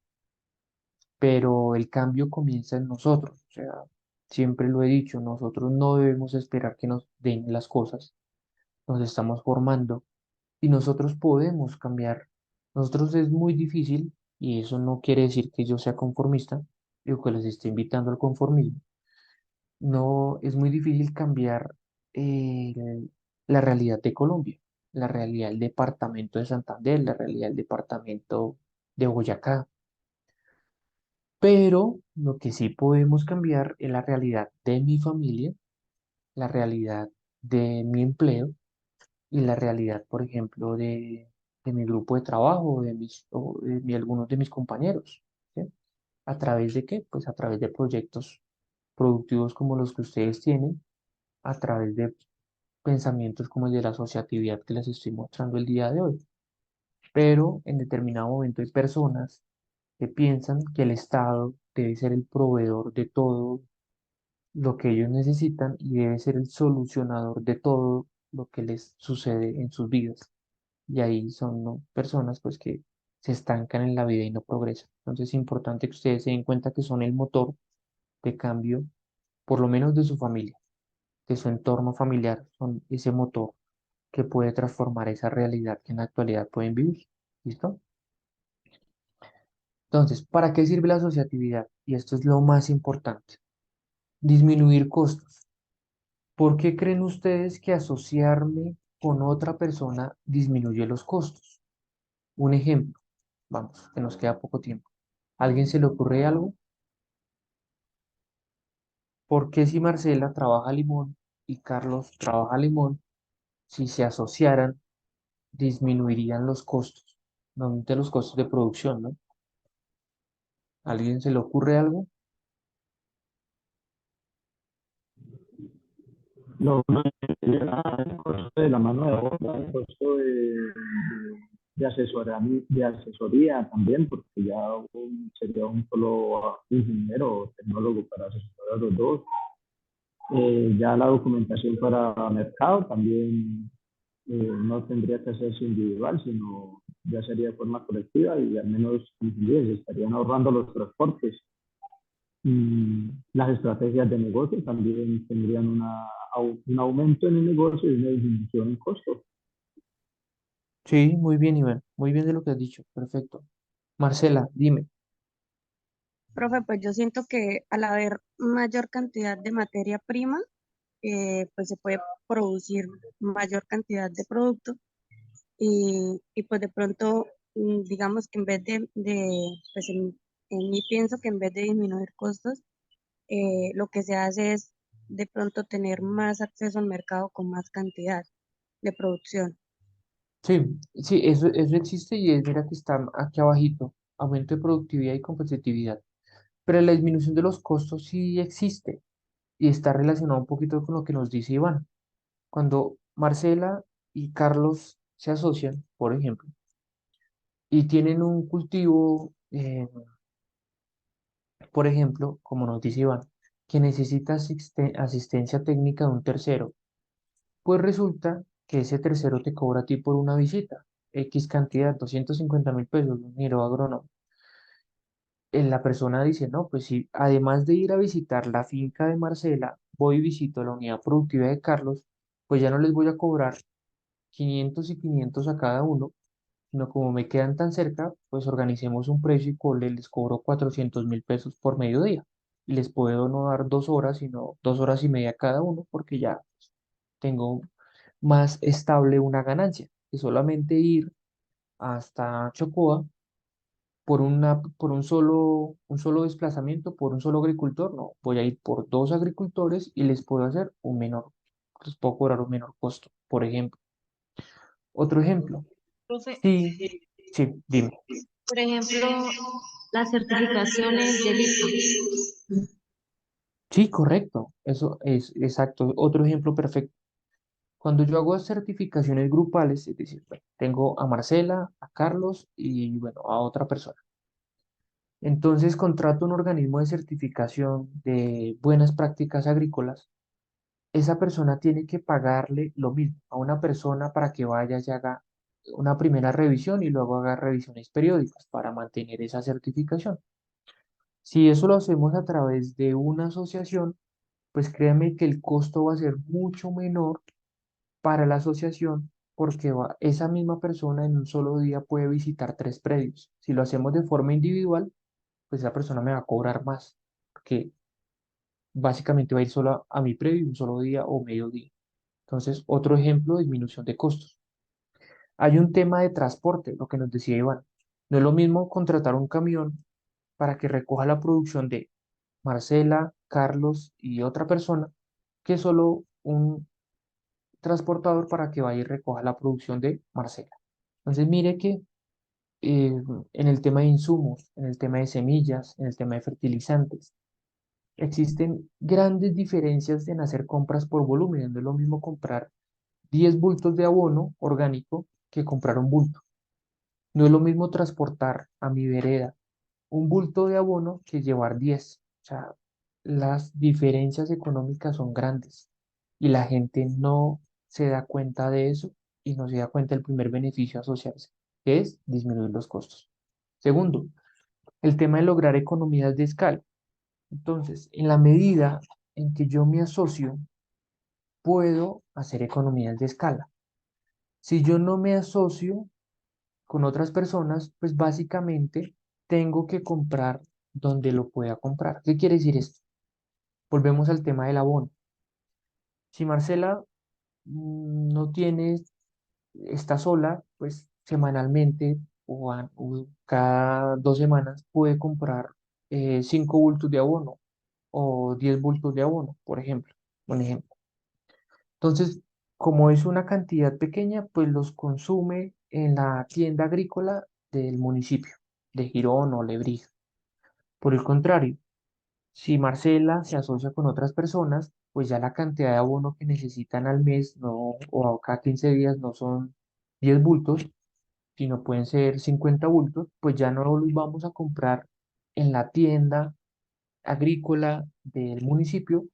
Pero el cambio comienza en nosotros, o sea, siempre lo he dicho, nosotros no debemos esperar que nos den las cosas, nos estamos formando y nosotros podemos cambiar. Nosotros es muy difícil, y eso no quiere decir que yo sea conformista, digo que les esté invitando al conformismo. No, es muy difícil cambiar eh, la realidad de Colombia, la realidad del departamento de Santander, la realidad del departamento de Boyacá. Pero lo que sí podemos cambiar es la realidad de mi familia, la realidad de mi empleo y la realidad, por ejemplo, de mi grupo de trabajo, o de algunos de mis compañeros. ¿Sí? ¿A través de qué? Pues a través de proyectos productivos como los que ustedes tienen, a través de pensamientos como el de la asociatividad que les estoy mostrando el día de hoy. Pero en determinado momento hay personas que piensan que el Estado debe ser el proveedor de todo lo que ellos necesitan y debe ser el solucionador de todo lo que les sucede en sus vidas. Y ahí son, ¿no?, personas pues que se estancan en la vida y no progresan. Entonces es importante que ustedes se den cuenta que son el motor de cambio, por lo menos de su familia, de su entorno familiar, son ese motor que puede transformar esa realidad que en la actualidad pueden vivir. ¿Listo? Entonces, ¿para qué sirve la asociatividad? Y esto es lo más importante: disminuir costos. ¿Por qué creen ustedes que asociarme con otra persona disminuye los costos? Un ejemplo, vamos, que nos queda poco tiempo. ¿A alguien se le ocurre algo? ¿Por qué si Marcela trabaja limón y Carlos trabaja limón, si se asociaran, disminuirían los costos? Normalmente los costos de producción, ¿no? ¿A alguien se le ocurre algo? No, no, el costo de la mano de obra, el costo de asesoría también, porque ya sería un solo ingeniero o tecnólogo para asesorar a los dos. Ya la documentación para mercado también no tendría que hacerse individual, sino ya sería de forma colectiva, y al menos se estarían ahorrando los transportes. Las estrategias de negocio también tendrían un aumento en el negocio y una disminución en costos. Sí, muy bien, Iván. Muy bien de lo que has dicho. Perfecto. Marcela, dime. Profe, pues yo siento que al haber mayor cantidad de materia prima, pues se puede producir mayor cantidad de producto y pues de pronto, digamos que en vez pues en mí pienso que en vez de disminuir costos, lo que se hace es de pronto tener más acceso al mercado con más cantidad de producción. Sí, sí, eso existe y es, mira que está aquí abajito, aumento de productividad y competitividad. Pero la disminución de los costos sí existe y está relacionado un poquito con lo que nos dice Iván. Cuando Marcela y Carlos se asocian, por ejemplo, y tienen un cultivo, por ejemplo, como nos dice Iván, que necesita asistencia técnica de un tercero, pues resulta que ese tercero te cobra a ti por una visita, X cantidad, 250.000 pesos, un ingeniero agrónomo. La persona dice, no, pues sí, además de ir a visitar la finca de Marcela, voy y visito la unidad productiva de Carlos, pues ya no les voy a cobrar 500 y 500 a cada uno, sino como me quedan tan cerca, pues organicemos un precio y les cobro 400.000 pesos por mediodía. Y les puedo no dar 2 horas, sino 2 horas y media cada uno, porque ya tengo más estable una ganancia que solamente ir hasta Chocoa por un solo desplazamiento, por un solo agricultor. No, voy a ir por dos agricultores y les puedo cobrar un menor costo, por ejemplo. Otro ejemplo, Profe, sí, sí, dime. por ejemplo, las certificaciones del ICA. Sí, correcto, eso es exacto. Otro ejemplo perfecto. Cuando yo hago certificaciones grupales, es decir, bueno, tengo a Marcela, a Carlos y bueno, a otra persona. Entonces contrato un organismo de certificación de buenas prácticas agrícolas. Esa persona tiene que pagarle lo mismo a una persona para que vaya y haga una primera revisión y luego haga revisiones periódicas para mantener esa certificación. Si eso lo hacemos a través de una asociación, pues créame que el costo va a ser mucho menor para la asociación porque esa misma persona en un solo día puede visitar 3 predios. Si lo hacemos de forma individual, pues esa persona me va a cobrar más, porque básicamente va a ir solo a mi predio un solo día o medio día. Entonces, otro ejemplo, disminución de costos. Hay un tema de transporte, lo que nos decía Iván. No es lo mismo contratar un camión para que recoja la producción de Marcela, Carlos y otra persona, que solo un transportador para que vaya y recoja la producción de Marcela. Entonces, mire que eh, en el tema de insumos, en el tema de semillas, en el tema de fertilizantes, existen grandes diferencias en hacer compras por volumen. No es lo mismo comprar 10 bultos de abono orgánico que comprar un bulto. No es lo mismo transportar a mi vereda un bulto de abono que llevar 10. O sea, las diferencias económicas son grandes y la gente no se da cuenta de eso y no se da cuenta del primer beneficio a asociarse, que es disminuir los costos. Segundo, el tema de lograr economías de escala. Entonces, en la medida en que yo me asocio, puedo hacer economías de escala. Si yo no me asocio con otras personas, pues básicamente tengo que comprar donde lo pueda comprar. ¿Qué quiere decir esto? Volvemos al tema del abono. Si Marcela no tiene, está sola, pues semanalmente o cada 2 semanas puede comprar 5 bultos de abono o 10 bultos de abono, por ejemplo. Un ejemplo. Entonces, como es una cantidad pequeña, pues los consume en la tienda agrícola del municipio de Girón o Lebrija. Por el contrario, si Marcela se asocia con otras personas, pues ya la cantidad de abono que necesitan al mes no, o a cada 15 días no son 10 bultos, sino pueden ser 50 bultos, pues ya no los vamos a comprar en la tienda agrícola del municipio,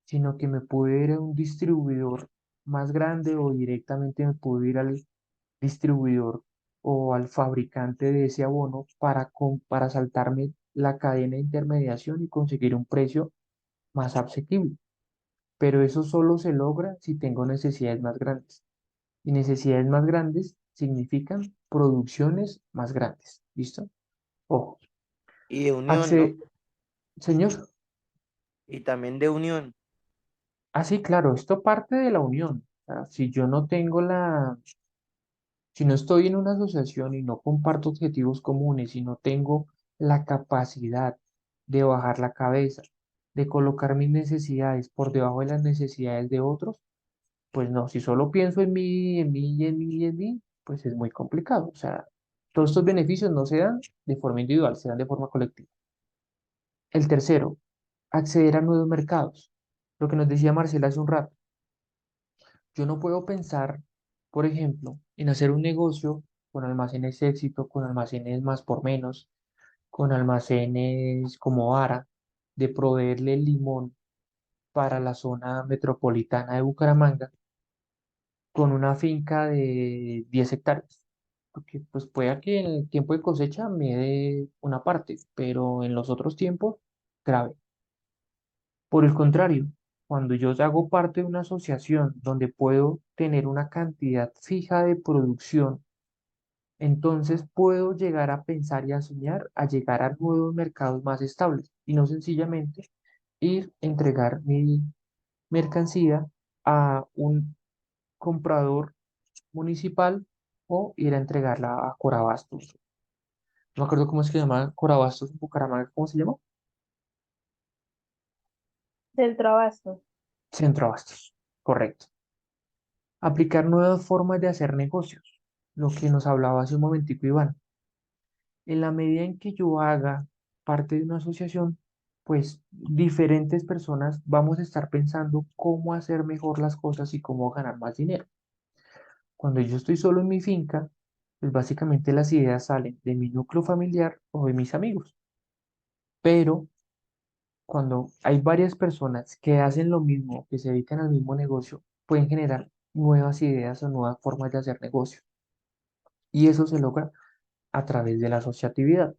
sino que me puedo ir a un distribuidor más grande o directamente me puedo ir al distribuidor o al fabricante de ese abono para saltarme la cadena de intermediación y conseguir un precio más asequible. Pero eso solo se logra si tengo necesidades más grandes. Y necesidades más grandes significan producciones más grandes. ¿Listo? Ojo. Y de unión, ¿no? Hace, señor. Y también de unión. Ah, sí, claro, esto parte de la unión. O sea, si no estoy en una asociación y no comparto objetivos comunes, y no tengo la capacidad de bajar la cabeza de colocar mis necesidades por debajo de las necesidades de otros, pues no, si solo pienso en mí, en mí y en mí y en mí, pues es muy complicado. O sea, todos estos beneficios no se dan de forma individual, se dan de forma colectiva. El tercero, acceder a nuevos mercados. Lo que nos decía Marcela hace un rato. Yo no puedo pensar, por ejemplo, en hacer un negocio con almacenes éxito, con almacenes más por menos, con almacenes como Ara, de proveerle limón para la zona metropolitana de Bucaramanga, con una finca de 10 hectáreas. Porque pues puede que en el tiempo de cosecha me dé una parte, pero en los otros tiempos, grave. Por el contrario, cuando yo hago parte de una asociación donde puedo tener una cantidad fija de producción, entonces puedo llegar a pensar y a soñar a llegar a nuevos mercados más estables y no sencillamente ir a entregar mi mercancía a un comprador municipal o ir a entregarla a Corabastos. No me acuerdo cómo es que se llama Corabastos en Bucaramanga, ¿cómo se llama? Del trabajo. Centroabastos, correcto. Aplicar nuevas formas de hacer negocios, lo que nos hablaba hace un momentico Iván. En la medida en que yo haga parte de una asociación, pues diferentes personas vamos a estar pensando cómo hacer mejor las cosas y cómo ganar más dinero. Cuando yo estoy solo en mi finca, pues básicamente las ideas salen de mi núcleo familiar o de mis amigos. Pero cuando hay varias personas que hacen lo mismo, que se dedican al mismo negocio, pueden generar nuevas ideas o nuevas formas de hacer negocio. Y eso se logra a través de la asociatividad.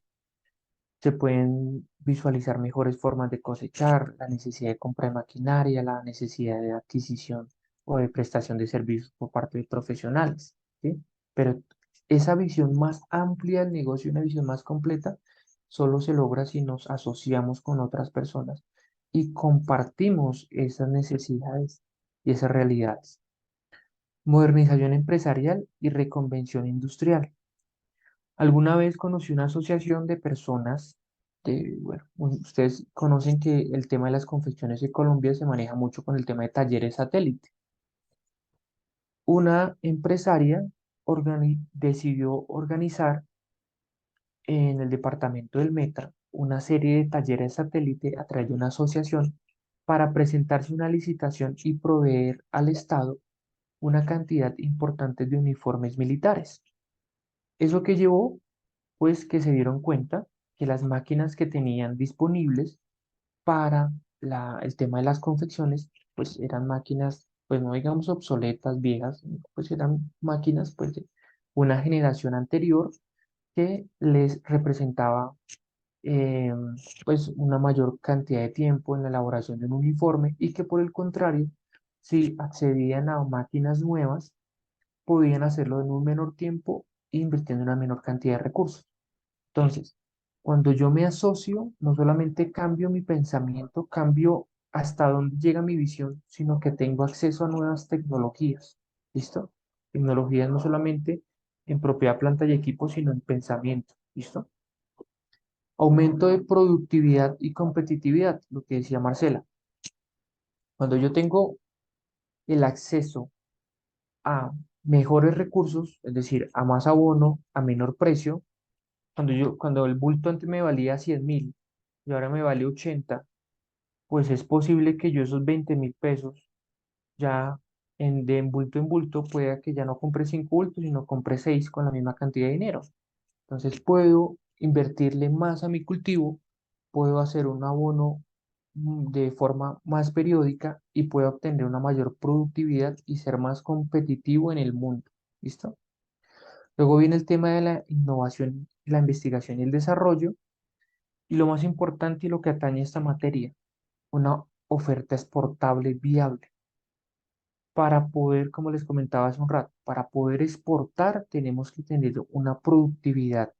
Se pueden visualizar mejores formas de cosechar, la necesidad de compra de maquinaria, la necesidad de adquisición o de prestación de servicios por parte de profesionales, ¿sí? Pero esa visión más amplia del negocio, una visión más completa, solo se logra si nos asociamos con otras personas y compartimos esas necesidades y esas realidades. Modernización empresarial y reconvención industrial. Alguna vez conocí una asociación de personas, bueno, ustedes conocen que el tema de las confecciones en Colombia se maneja mucho con el tema de talleres satélite. Una empresaria decidió organizar en el departamento del Meta una serie de talleres satélite a través de una asociación para presentarse una licitación y proveer al Estado una cantidad importante de uniformes militares. Eso que llevó pues que se dieron cuenta que las máquinas que tenían disponibles para el tema de las confecciones, pues eran máquinas, pues no digamos obsoletas, viejas, pues eran máquinas pues de una generación anterior que les representaba eh, pues una mayor cantidad de tiempo en la elaboración de un uniforme y que por el contrario, si accedían a máquinas nuevas, podían hacerlo en un menor tiempo e invirtiendo una menor cantidad de recursos. Entonces, cuando yo me asocio, no solamente cambio mi pensamiento, cambio hasta dónde llega mi visión, sino que tengo acceso a nuevas tecnologías. ¿Listo? Tecnologías no solamente en propiedad, planta y equipo, sino en pensamiento. ¿Listo? Aumento de productividad y competitividad, lo que decía Marcela. Cuando yo tengo el acceso a mejores recursos, es decir, a más abono, a menor precio, cuando el bulto antes me valía 100.000 y ahora me vale 80, pues es posible que yo esos 20.000 pesos ya en bulto pueda que ya no compre 5 bultos, sino compre 6 con la misma cantidad de dinero. Entonces puedo invertirle más a mi cultivo, puedo hacer un abono de forma más periódica y puedo obtener una mayor productividad y ser más competitivo en el mundo. ¿Listo? Luego viene el tema de la innovación, la investigación y el desarrollo. Y lo más importante y lo que atañe a esta materia, una oferta exportable viable. Para poder, como les comentaba hace un rato, para poder exportar tenemos que tener una productividad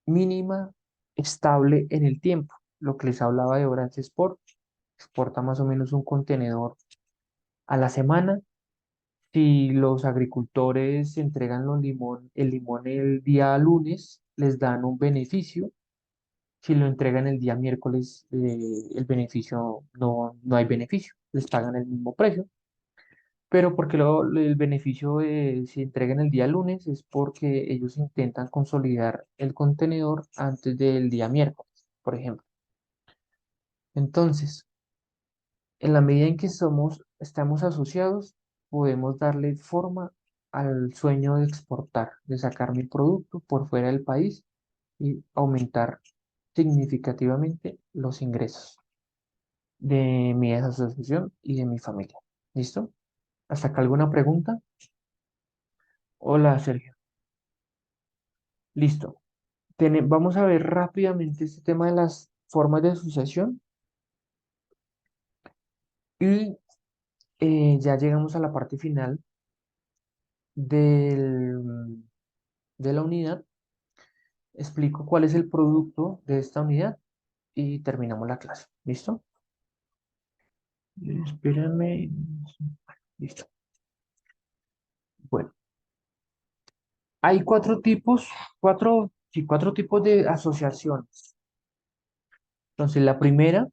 mínima, estable en el tiempo. Lo que les hablaba de Orange Sport, exporta más o menos un contenedor a la semana. Si los agricultores entregan el limón el día lunes, les dan un beneficio Si lo entregan el día miércoles, el beneficio no hay beneficio, les pagan el mismo precio. Pero porque el beneficio si entregan el día lunes es porque ellos intentan consolidar el contenedor antes del día miércoles, por ejemplo. Entonces, en la medida en que estamos asociados, podemos darle forma al sueño de exportar, de sacar mi producto por fuera del país y aumentar significativamente los ingresos de mi asociación y de mi familia. ¿Listo? ¿Hasta acá alguna pregunta? Hola, Sergio. Listo. Vamos a ver rápidamente este tema de las formas de asociación y ya llegamos a la parte final del, de la unidad. Explico cuál es el producto de esta unidad y terminamos la clase. ¿Listo? Espérame. Listo. Bueno, hay cuatro tipos de asociaciones. Entonces, la primera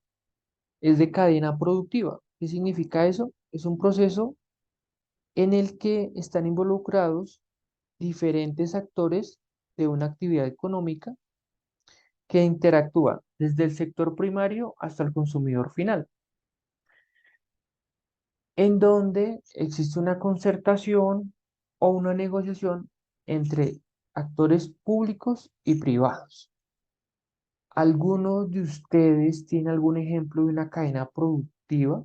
es de cadena productiva. ¿Qué significa eso? Es un proceso en el que están involucrados diferentes actores de una actividad económica que interactúan desde el sector primario hasta el consumidor final, en donde existe una concertación o una negociación entre actores públicos y privados. ¿Alguno de ustedes tiene algún ejemplo de una cadena productiva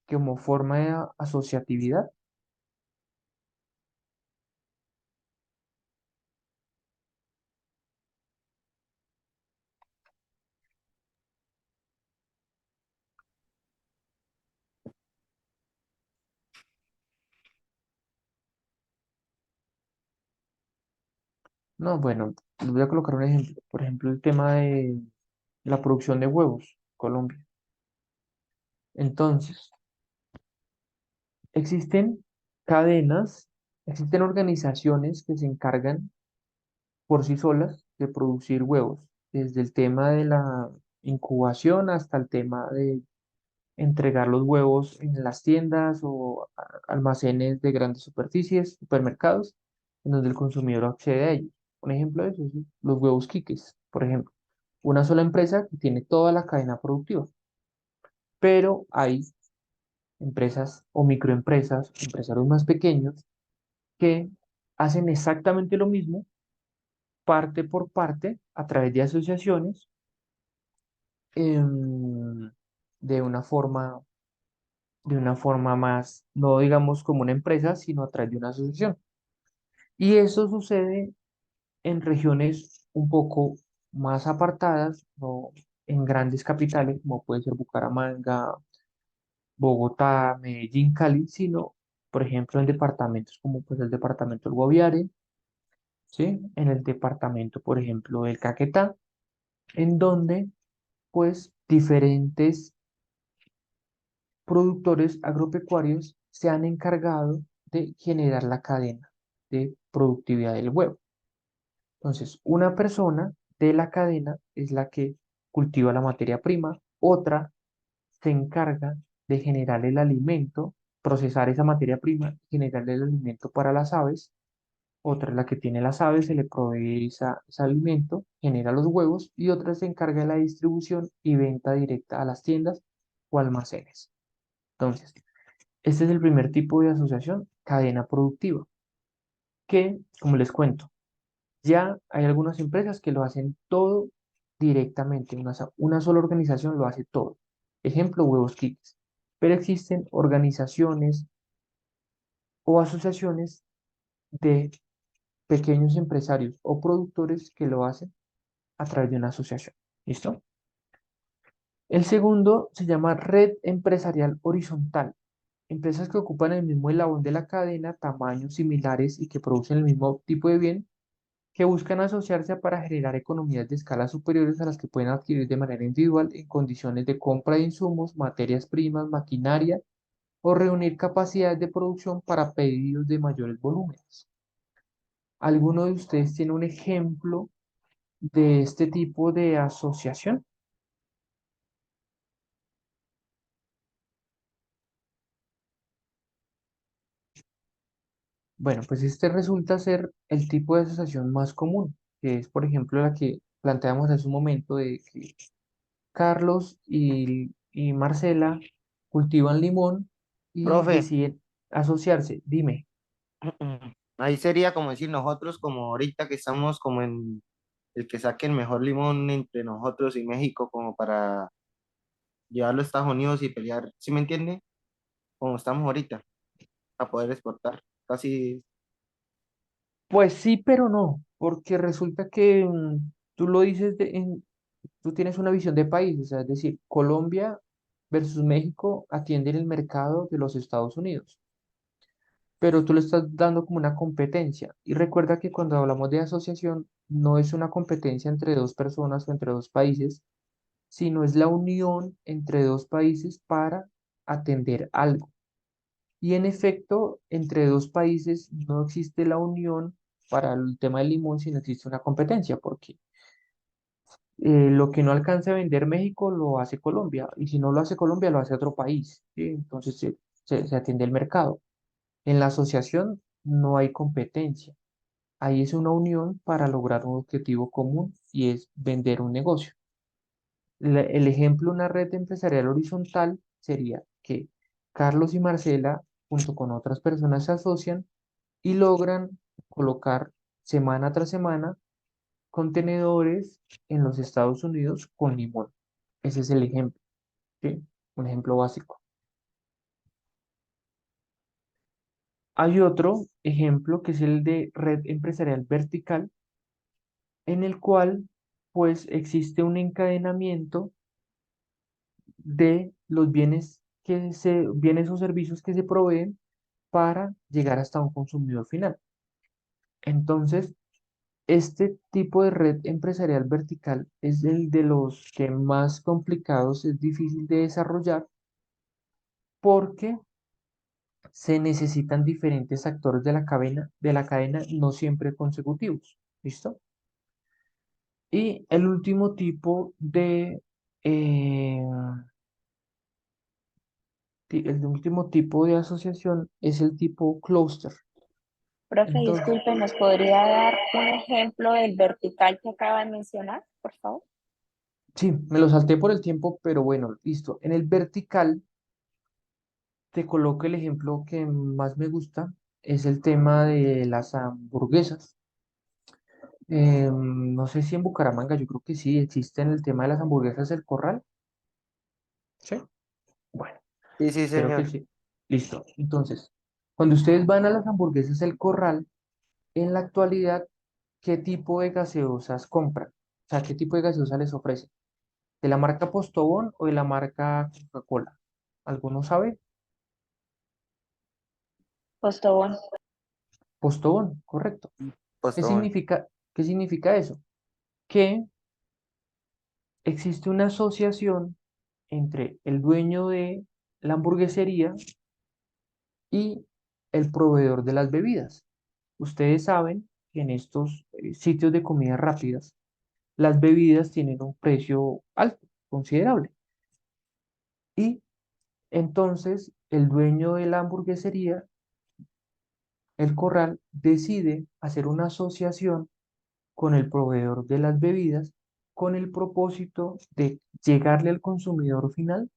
como forma de asociatividad? No, bueno, les voy a colocar un ejemplo. Por ejemplo, el tema de la producción de huevos, Colombia. Entonces, existen cadenas, existen organizaciones que se encargan por sí solas de producir huevos, desde el tema de la incubación hasta el tema de entregar los huevos en las tiendas o almacenes de grandes superficies, supermercados, en donde el consumidor accede a ellos. Un ejemplo de eso es los huevos Quiques, por ejemplo. Una sola empresa que tiene toda la cadena productiva, pero hay empresas o microempresas, empresarios más pequeños, que hacen exactamente lo mismo, parte por parte, a través de asociaciones, em, de de una forma más, no digamos como una empresa, sino a través de una asociación. Y eso sucede en regiones un poco más apartadas, no en grandes capitales, como puede ser Bucaramanga, Bogotá, Medellín, Cali, sino, por ejemplo, en departamentos como pues el departamento del Guaviare, ¿sí? En el departamento, por ejemplo, del Caquetá, en donde pues diferentes productores agropecuarios se han encargado de generar la cadena de productividad del huevo. Entonces, una persona de la cadena es la que cultiva la materia prima, otra se encarga de generar el alimento, procesar esa materia prima, generar el alimento para las aves, otra es la que tiene las aves, se le provee ese alimento, genera los huevos y otra se encarga de la distribución y venta directa a las tiendas o almacenes. Entonces, este es el primer tipo de asociación, cadena productiva, que, como les cuento, ya hay algunas empresas que lo hacen todo directamente, una sola organización lo hace todo. Ejemplo, Huevos Kids. Pero existen organizaciones o asociaciones de pequeños empresarios o productores que lo hacen a través de una asociación. ¿Listo? El segundo se llama red empresarial horizontal. Empresas que ocupan el mismo eslabón de la cadena, tamaños similares y que producen el mismo tipo de bien, que buscan asociarse para generar economías de escala superiores a las que pueden adquirir de manera individual en condiciones de compra de insumos, materias primas, maquinaria o reunir capacidades de producción para pedidos de mayores volúmenes. ¿Alguno de ustedes tiene un ejemplo de este tipo de asociación? Bueno, pues este resulta ser el tipo de asociación más común, que es, por ejemplo, la que planteamos hace un momento de que Carlos y Marcela cultivan limón y Profe, deciden asociarse. Dime. ahí sería como decir nosotros, como ahorita que estamos como en el que saque el mejor limón entre nosotros y México, como para llevarlo a Estados Unidos y pelear, ¿sí me entiende? Como estamos ahorita, para poder exportar. Casi, Pues sí, pero no, porque resulta que tú lo dices, tú tienes una visión de país, o sea, es decir, Colombia versus México atienden el mercado de los Estados Unidos, pero tú le estás dando como una competencia. Y recuerda que cuando hablamos de asociación, no es una competencia entre dos personas o entre dos países, sino es la unión entre dos países para atender algo. Y en efecto, entre dos países no existe la unión para el tema del limón, sino existe una competencia, porque lo que no alcanza a vender México lo hace Colombia, y si no lo hace Colombia, lo hace otro país, ¿sí? Entonces se atiende el mercado. En la asociación no hay competencia, ahí es una unión para lograr un objetivo común y es vender un negocio. El ejemplo, una red empresarial horizontal sería que Carlos y Marcela, junto con otras personas, se asocian y logran colocar semana tras semana contenedores en los Estados Unidos con limón. Ese es el ejemplo, ¿sí? Un ejemplo básico. Hay otro ejemplo que es el de red empresarial vertical, en el cual pues existe un encadenamiento de los bienes o servicios que se proveen para llegar hasta un consumidor final. Entonces, este tipo de red empresarial vertical es el de los que más complicados, es difícil de desarrollar porque se necesitan diferentes actores de la cadena no siempre consecutivos. ¿Listo? Y el último tipo eh, el último tipo de asociación es el tipo cluster. Profe, Entonces, disculpe, ¿nos podría dar un ejemplo del vertical que acaba de mencionar, por favor? sí, me lo salté por el tiempo, pero bueno, listo. En el vertical te coloco el ejemplo que más me gusta, es el tema de las hamburguesas. No sé si en Bucaramanga, yo creo que sí, existe en el tema de las hamburguesas el corral. Sí. Bueno, sí, sí, creo que señor. sí. Listo. Entonces, cuando ustedes van a las hamburguesas el corral, en la actualidad, ¿qué tipo de gaseosas compran? O sea, ¿qué tipo de gaseosa les ofrecen? ¿De la marca Postobón o de la marca Coca-Cola? ¿Alguno sabe? Postobón. Postobón, correcto. ¿Qué Postobón. significa, qué significa eso? Que existe una asociación entre el dueño de la hamburguesería y el proveedor de las bebidas. Ustedes saben que en estos sitios de comidas rápidas, las bebidas tienen un precio alto, considerable. Y entonces el dueño de la hamburguesería, el corral, decide hacer una asociación con el proveedor de las bebidas con el propósito de llegarle al consumidor final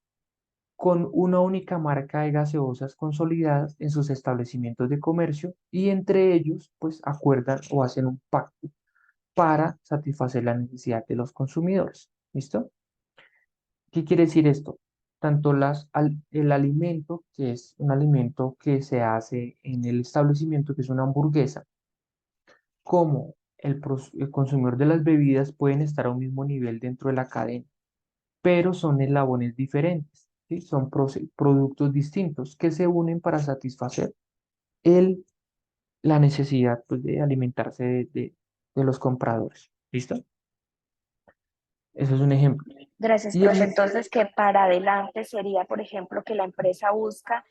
con una única marca de gaseosas consolidadas en sus establecimientos de comercio y entre ellos pues acuerdan o hacen un pacto para satisfacer la necesidad de los consumidores. ¿Listo? ¿Qué quiere decir esto? Tanto el alimento, que es un alimento que se hace en el establecimiento, que es una hamburguesa, como el consumidor de las bebidas pueden estar a un mismo nivel dentro de la cadena, pero son eslabones diferentes, ¿sí? Son productos distintos que se unen para satisfacer el, la necesidad pues, de alimentarse de los compradores. ¿Listo? Eso es un ejemplo. Gracias, Y profe. el, Entonces, que para adelante sería, por ejemplo, que la empresa busca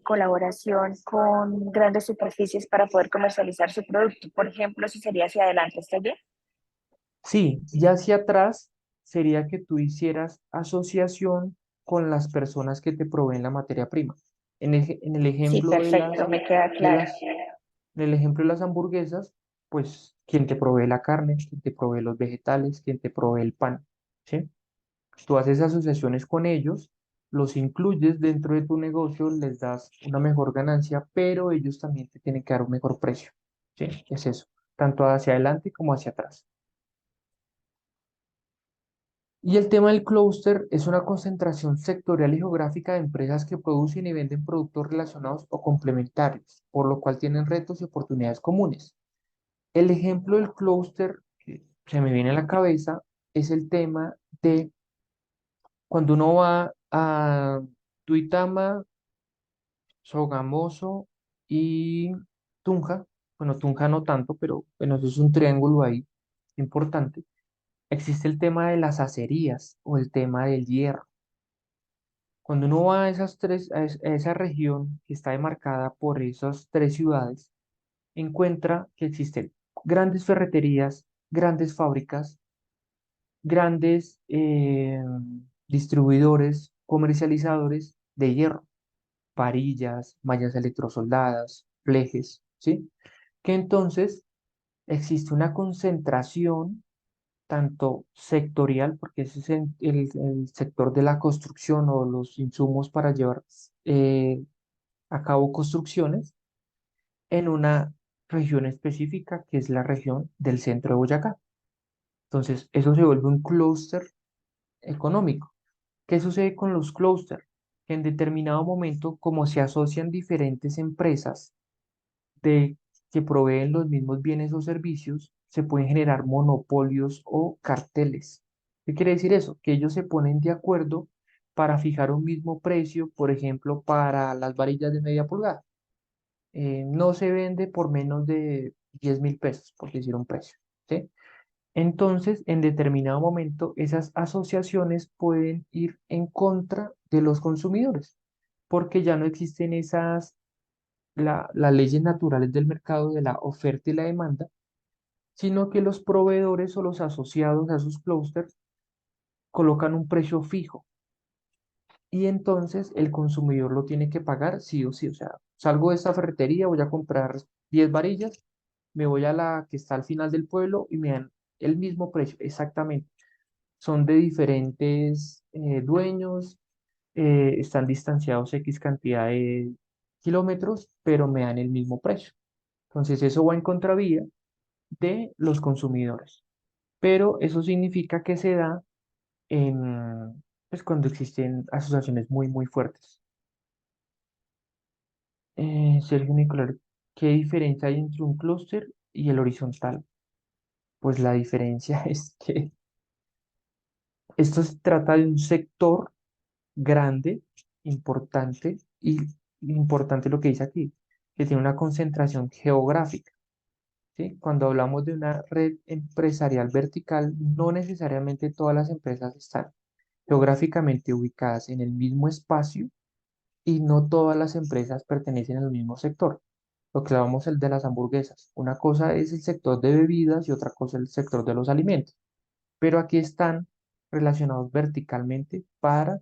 colaboración con grandes superficies para poder comercializar su producto. Por ejemplo, si sería hacia adelante, ¿está bien? Sí, ya hacia atrás sería que tú hicieras asociación con las personas que te proveen la materia prima. En el Sí, ejemplo perfecto, me queda de claro. las, en el ejemplo de las hamburguesas, pues quien te provee la carne, quien te provee los vegetales, quien te provee el pan, ¿sí? Tú haces asociaciones con ellos, los incluyes dentro de tu negocio, les das una mejor ganancia, pero ellos también te tienen que dar un mejor precio, ¿sí? Es eso, tanto hacia adelante como hacia atrás. Y el tema del clúster es una concentración sectorial y geográfica de empresas que producen y venden productos relacionados o complementarios, por lo cual tienen retos y oportunidades comunes. El ejemplo del clúster que se me viene a la cabeza es el tema de cuando uno va a Duitama, Sogamoso y Tunja. Bueno, Tunja no tanto, pero bueno, eso es un triángulo ahí importante. Existe el tema de las acerías o el tema del hierro. Cuando uno va a esas a esa región que está demarcada por esas tres ciudades, encuentra que existen grandes ferreterías, grandes fábricas, grandes distribuidores, comercializadores de hierro, varillas, mallas electrosoldadas, flejes, ¿sí? Que entonces existe una concentración tanto sectorial, porque ese es el sector de la construcción o los insumos para llevar a cabo construcciones, en una región específica que es la región del centro de Boyacá. Entonces, eso se vuelve un clúster económico. ¿Qué sucede con los clústeres? Que en determinado momento, como se asocian diferentes empresas de, que proveen los mismos bienes o servicios, se pueden generar monopolios o carteles. ¿Qué quiere decir eso? Que ellos se ponen de acuerdo para fijar un mismo precio, por ejemplo, para las varillas de media pulgada. No se vende por menos de 10.000 pesos, por decir un precio, ¿sí? Entonces, en determinado momento, esas asociaciones pueden ir en contra de los consumidores, porque ya no existen las leyes naturales del mercado de la oferta y la demanda, sino que los proveedores o los asociados a esos clústeres colocan un precio fijo y entonces el consumidor lo tiene que pagar sí o sí. O sea, salgo de esta ferretería, voy a comprar 10 varillas, me voy a la que está al final del pueblo y me dan el mismo precio, exactamente. Son de diferentes dueños, están distanciados X cantidad de kilómetros, pero me dan el mismo precio. Entonces eso va en contravía de los consumidores. Pero eso significa que se da pues cuando existen asociaciones muy, muy fuertes. Sergio Nicolás, ¿qué diferencia hay entre un clúster y el horizontal? Pues la diferencia es que esto se trata de un sector grande, importante y importante lo que dice aquí, que tiene una concentración geográfica, ¿sí? Cuando hablamos de una red empresarial vertical, no necesariamente todas las empresas están geográficamente ubicadas en el mismo espacio y no todas las empresas pertenecen al mismo sector. Lo que hablábamos el de las hamburguesas. Una cosa es el sector de bebidas y otra cosa el sector de los alimentos. Pero aquí están relacionados verticalmente para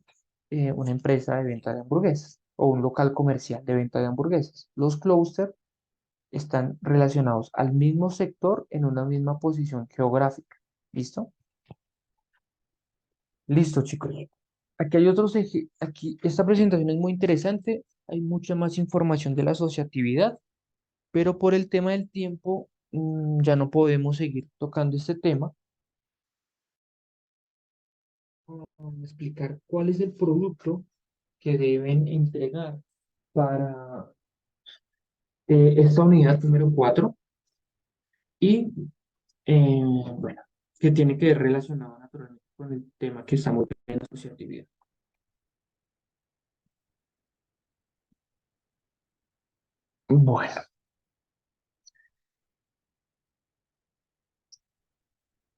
una empresa de venta de hamburguesas o un local comercial de venta de hamburguesas. Los clústeres están relacionados al mismo sector en una misma posición geográfica. ¿Listo? Listo, chicos. Aquí hay otros aquí esta presentación es muy interesante. Hay mucha más información de la asociatividad, pero por el tema del tiempo ya no podemos seguir tocando este tema. Vamos a explicar cuál es el producto que deben entregar para esta unidad número 4 y bueno, que tiene que ver relacionado naturalmente con el tema que estamos viendo en asociatividad. Bueno,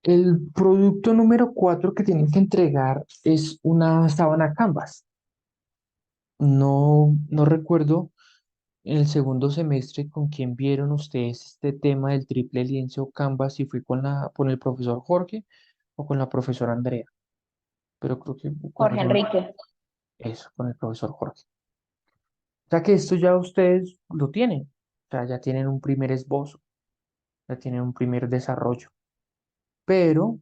el producto número 4 que tienen que entregar es una sábana Canvas. No recuerdo En el segundo semestre, ¿con quién vieron ustedes este tema del triple lienzo Canvas? Si fue con el profesor Jorge o con la profesora Andrea, pero creo que Jorge Enrique. eso, con el profesor Jorge. O sea que esto ya ustedes lo tienen, o sea, ya tienen un primer esbozo, ya tienen un primer desarrollo, pero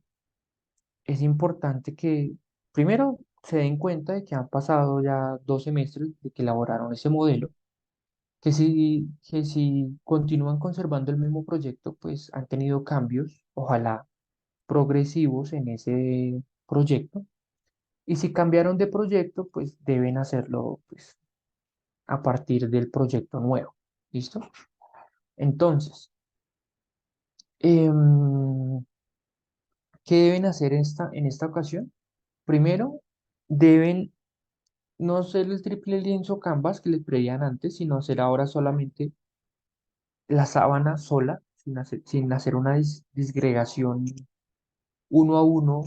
es importante que primero se den cuenta de que han pasado ya 2 semestres de que elaboraron ese modelo, que si continúan conservando el mismo proyecto, pues han tenido cambios, ojalá progresivos en ese proyecto, y si cambiaron de proyecto, pues deben hacerlo pues, a partir del proyecto nuevo. ¿Listo? Entonces, em, ¿qué deben hacer en esta ocasión? Primero, deben no hacer el triple lienzo Canvas que les pedían antes, sino hacer ahora solamente la sábana sola, sin hacer una disgregación uno a uno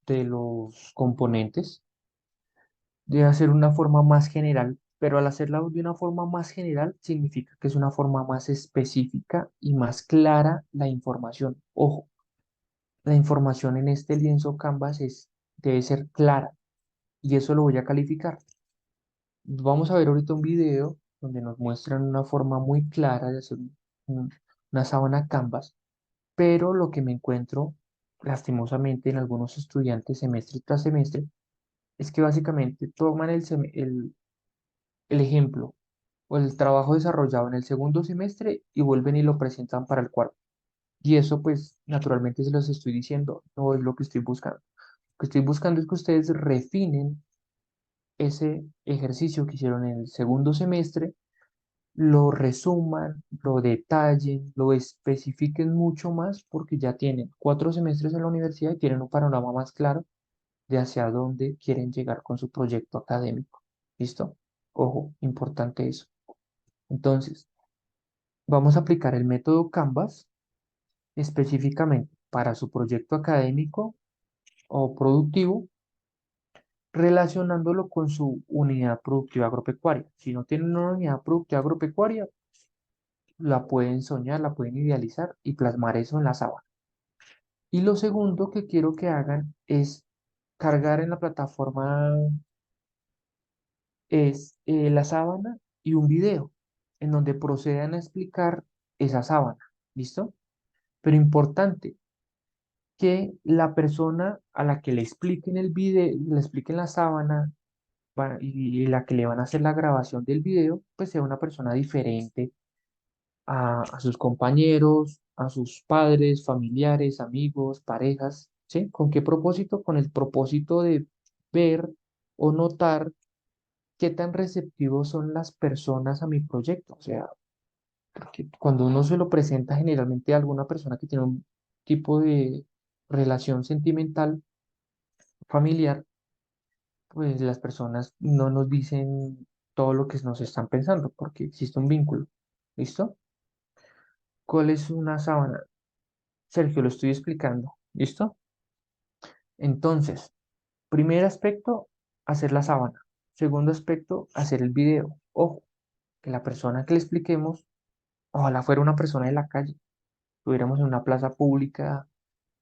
de los componentes. Debe hacer una forma más general, pero al hacerla de una forma más general significa que es una forma más específica y más clara la información. Ojo, la información en este lienzo Canvas debe ser clara y eso lo voy a calificar. Vamos a ver ahorita un video donde nos muestran una forma muy clara de hacer un- una sábana Canvas, pero lo que me encuentro lastimosamente en algunos estudiantes semestre tras semestre es que básicamente toman el ejemplo o el trabajo desarrollado en el segundo semestre y vuelven y lo presentan para el cuarto. Y eso pues naturalmente se los estoy diciendo, no es lo que estoy buscando. Lo que estoy buscando es que ustedes refinen ese ejercicio que hicieron en el segundo semestre, lo resuman, lo detallen, lo especifiquen mucho más porque ya tienen 4 semestres en la universidad y tienen un panorama más claro de hacia dónde quieren llegar con su proyecto académico. ¿Listo? Ojo, importante eso. Entonces, vamos a aplicar el método Canvas específicamente para su proyecto académico o productivo, relacionándolo con su unidad productiva agropecuaria. Si no tienen una unidad productiva agropecuaria, la pueden soñar, la pueden idealizar y plasmar eso en la sábana. Y lo segundo que quiero que hagan es cargar en la plataforma la sábana y un video en donde procedan a explicar esa sábana. ¿Listo? Pero importante que la persona a la que le expliquen el video, le expliquen la sábana y la que le van a hacer la grabación del video, pues sea una persona diferente a sus compañeros, a sus padres, familiares, amigos, parejas, ¿sí? ¿Con qué propósito? Con el propósito de ver o notar qué tan receptivos son las personas a mi proyecto. O sea, porque cuando uno se lo presenta generalmente a alguna persona que tiene un tipo de relación sentimental, familiar, pues las personas no nos dicen todo lo que nos están pensando, porque existe un vínculo. ¿Listo? ¿Cuál es una sábana? Sergio, lo estoy explicando. ¿Listo? Entonces, primer aspecto, hacer la sábana. Segundo aspecto, hacer el video. Ojo, que la persona que le expliquemos, ojalá fuera una persona de la calle. Estuviéramos en una plaza pública,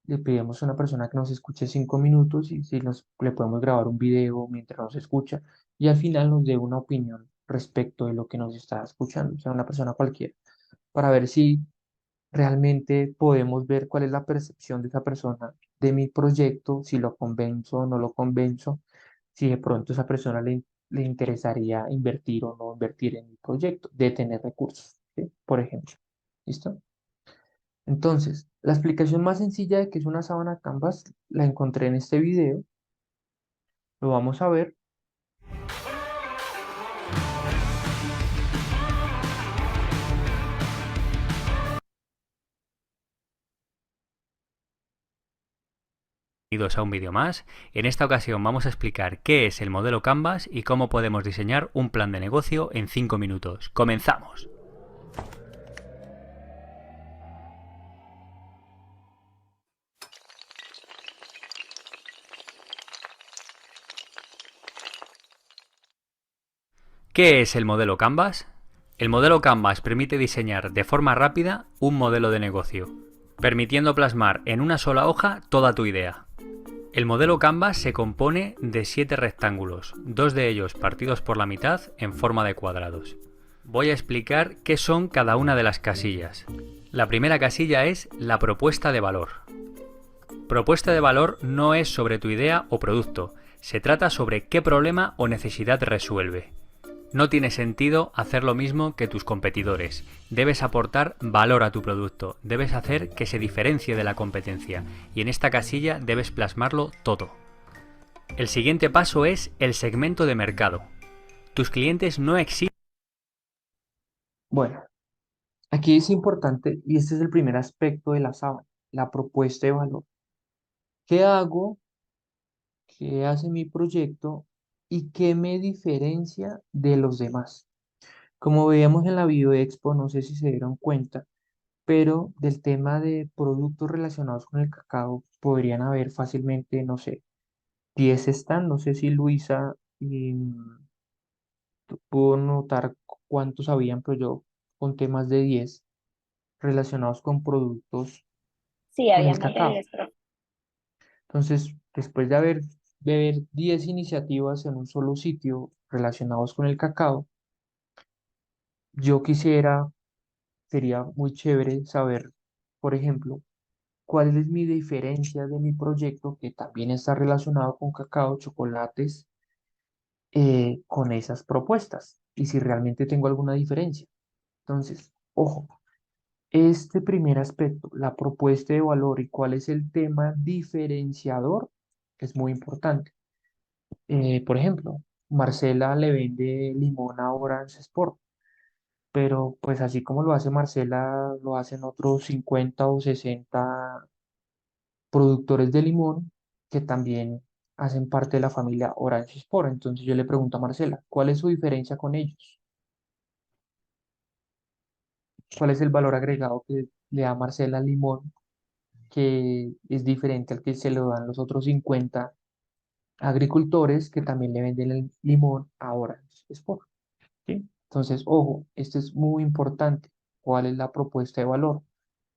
le pedimos a una persona que nos escuche 5 minutos y si le podemos grabar un video mientras nos escucha y al final nos dé una opinión respecto de lo que nos está escuchando, o sea, una persona cualquiera, para ver si realmente podemos ver cuál es la percepción de esa persona de mi proyecto, si lo convenzo o no lo convenzo, si de pronto a esa persona le interesaría invertir o no invertir en mi proyecto, de tener recursos, ¿sí? Por ejemplo. ¿Listo? Entonces, la explicación más sencilla de qué es una sábana Canvas la encontré en este video. Lo vamos a ver. Bienvenidos a un vídeo más. En esta ocasión vamos a explicar qué es el modelo Canvas y cómo podemos diseñar un plan de negocio en 5 minutos. ¡Comenzamos! ¿Qué es el modelo Canvas? El modelo Canvas permite diseñar de forma rápida un modelo de negocio, permitiendo plasmar en una sola hoja toda tu idea. El modelo Canvas se compone de 7 rectángulos, 2 de ellos partidos por la mitad en forma de cuadrados. Voy a explicar qué son cada una de las casillas. La primera casilla es la propuesta de valor. Propuesta de valor no es sobre tu idea o producto, se trata sobre qué problema o necesidad resuelve. No tiene sentido hacer lo mismo que tus competidores. Debes aportar valor a tu producto, debes hacer que se diferencie de la competencia y en esta casilla debes plasmarlo todo. El siguiente paso es el segmento de mercado. Tus clientes no existen. Bueno, aquí es importante y este es el primer aspecto de la sábana, la propuesta de valor. ¿Qué hago? ¿Qué hace mi proyecto? ¿Y qué me diferencia de los demás? Como veíamos en la Bio Expo, no sé si se dieron cuenta, pero del tema de productos relacionados con el cacao podrían haber fácilmente, no sé, 10 stands. No sé si Luisa pudo notar cuántos habían, pero yo conté más de 10 relacionados con productos Sí, con había el más de cacao. 10, profe. Entonces, después de ver 10 iniciativas en un solo sitio relacionados con el cacao, yo sería muy chévere saber, por ejemplo, cuál es mi diferencia de mi proyecto que también está relacionado con cacao, chocolates, con esas propuestas y si realmente tengo alguna diferencia. Entonces, ojo, este primer aspecto, la propuesta de valor y cuál es el tema diferenciador, es muy importante. Por ejemplo, Marcela le vende limón a Orange Sport, pero pues así como lo hace Marcela, lo hacen otros 50 o 60 productores de limón que también hacen parte de la familia Orange Sport. Entonces yo le pregunto a Marcela, ¿cuál es su diferencia con ellos? ¿Cuál es el valor agregado que le da Marcela al limón que es diferente al que se lo dan los otros 50 agricultores que también le venden el limón a Orange Sport? ¿Sí? Entonces, ojo, esto es muy importante. ¿Cuál es la propuesta de valor?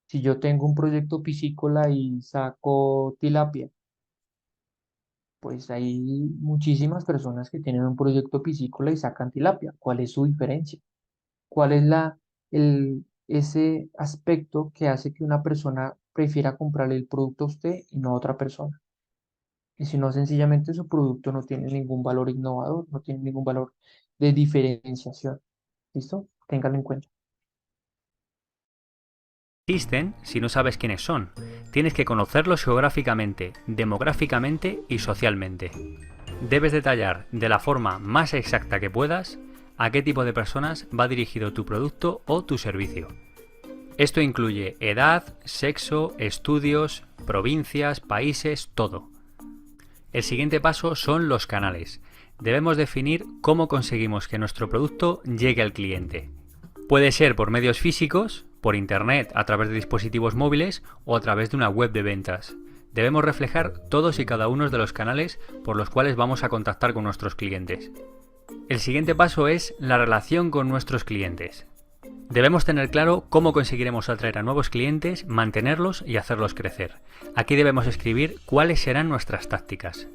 Si yo tengo un proyecto piscícola y saco tilapia, pues hay muchísimas personas que tienen un proyecto piscícola y sacan tilapia. ¿Cuál es su diferencia? ¿Cuál es ese aspecto que hace que una persona prefiera comprarle el producto a usted y no a otra persona? Y si no, sencillamente su producto no tiene ningún valor innovador, no tiene ningún valor de diferenciación. ¿Listo? Ténganlo en cuenta. Existen si no sabes quiénes son. Tienes que conocerlos geográficamente, demográficamente y socialmente. Debes detallar de la forma más exacta que puedas a qué tipo de personas va dirigido tu producto o tu servicio. Esto incluye edad, sexo, estudios, provincias, países, todo. El siguiente paso son los canales. Debemos definir cómo conseguimos que nuestro producto llegue al cliente. Puede ser por medios físicos, por internet, a través de dispositivos móviles o a través de una web de ventas. Debemos reflejar todos y cada uno de los canales por los cuales vamos a contactar con nuestros clientes. El siguiente paso es la relación con nuestros clientes. Debemos tener claro cómo conseguiremos atraer a nuevos clientes, mantenerlos y hacerlos crecer. Aquí debemos escribir cuáles serán nuestras tácticas.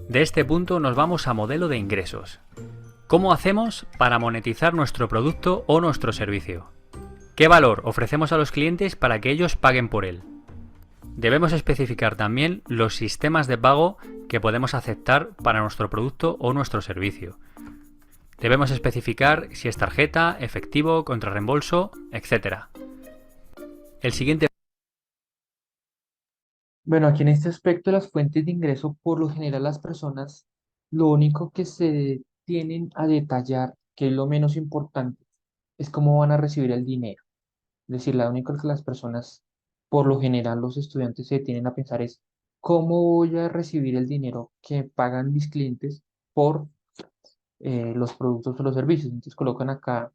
De este punto nos vamos a modelo de ingresos. ¿Cómo hacemos para monetizar nuestro producto o nuestro servicio? ¿Qué valor ofrecemos a los clientes para que ellos paguen por él? Debemos especificar también los sistemas de pago que podemos aceptar para nuestro producto o nuestro servicio. Debemos especificar si es tarjeta, efectivo, contrarreembolso, etc. El siguiente. Bueno, aquí en este aspecto de las fuentes de ingreso, por lo general las personas, lo único que se tienen a detallar, que es lo menos importante, es cómo van a recibir el dinero. Es decir, lo único que las personas, por lo general los estudiantes se tienen a pensar es, ¿cómo voy a recibir el dinero que pagan mis clientes por los productos o los servicios? Entonces colocan acá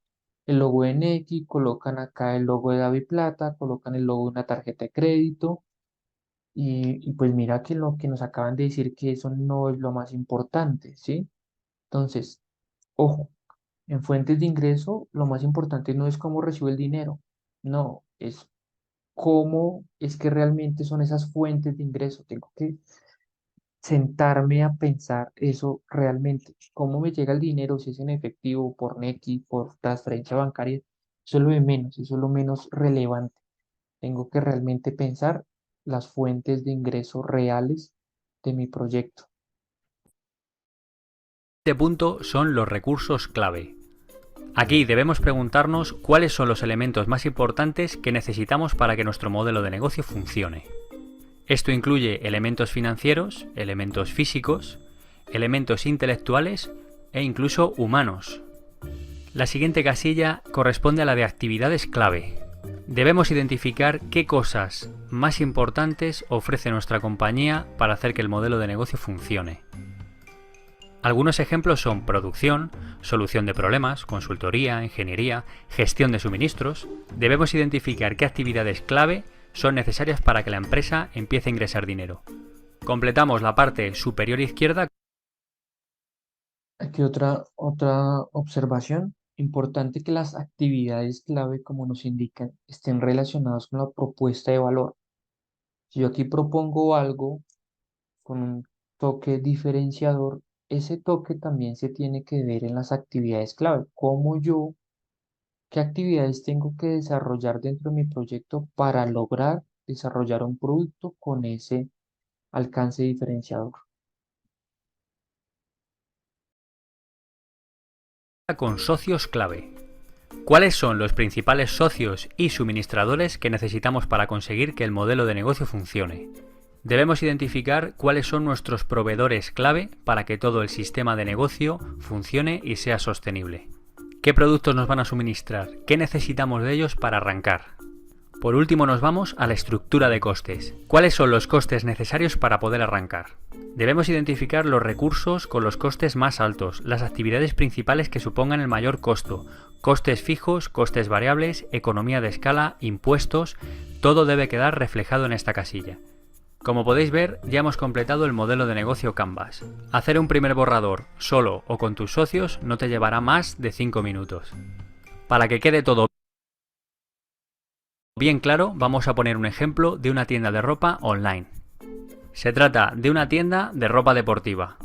el logo de Nequi, colocan acá el logo de DaviPlata, colocan el logo de una tarjeta de crédito y pues mira que lo que nos acaban de decir que eso no es lo más importante, ¿sí? Entonces, ojo, En fuentes de ingreso, lo más importante no es cómo recibo el dinero, no, es cómo es que realmente son esas fuentes de ingreso. Tengo que sentarme a pensar eso realmente. ¿Cómo me llega el dinero? Si es en efectivo, por Nequi, por transferencia bancaria. Eso es lo de menos, eso es lo menos relevante. Tengo que realmente pensar las fuentes de ingreso reales de mi proyecto. Este punto son los recursos clave. Aquí debemos preguntarnos cuáles son los elementos más importantes que necesitamos para que nuestro modelo de negocio funcione. Esto incluye elementos financieros, elementos físicos, elementos intelectuales e incluso humanos. La siguiente casilla corresponde a la de actividades clave. Debemos identificar qué cosas más importantes ofrece nuestra compañía para hacer que el modelo de negocio funcione. Algunos ejemplos son producción, solución de problemas, consultoría, ingeniería, gestión de suministros. Debemos identificar qué actividades clave son necesarias para que la empresa empiece a ingresar dinero. Completamos la parte superior izquierda. Aquí otra observación. Importante que las actividades clave, como nos indican, estén relacionadas con la propuesta de valor. Si yo aquí propongo algo con un toque diferenciador, ese toque también se tiene que ver en las actividades clave. ¿Qué actividades tengo que desarrollar dentro de mi proyecto para lograr desarrollar un producto con ese alcance diferenciador? Con socios clave. ¿Cuáles son los principales socios y suministradores que necesitamos para conseguir que el modelo de negocio funcione? Debemos identificar cuáles son nuestros proveedores clave para que todo el sistema de negocio funcione y sea sostenible. ¿Qué productos nos van a suministrar? ¿Qué necesitamos de ellos para arrancar? Por último nos vamos a la estructura de costes. ¿Cuáles son los costes necesarios para poder arrancar? Debemos identificar los recursos con los costes más altos, las actividades principales que supongan el mayor costo, costes fijos, costes variables, economía de escala, impuestos, todo debe quedar reflejado en esta casilla. Como podéis ver, ya hemos completado el modelo de negocio Canvas. Hacer un primer borrador, solo o con tus socios, no te llevará más de 5 minutos. Para que quede todo bien claro, vamos a poner un ejemplo de una tienda de ropa online. Se trata de una tienda de ropa deportiva.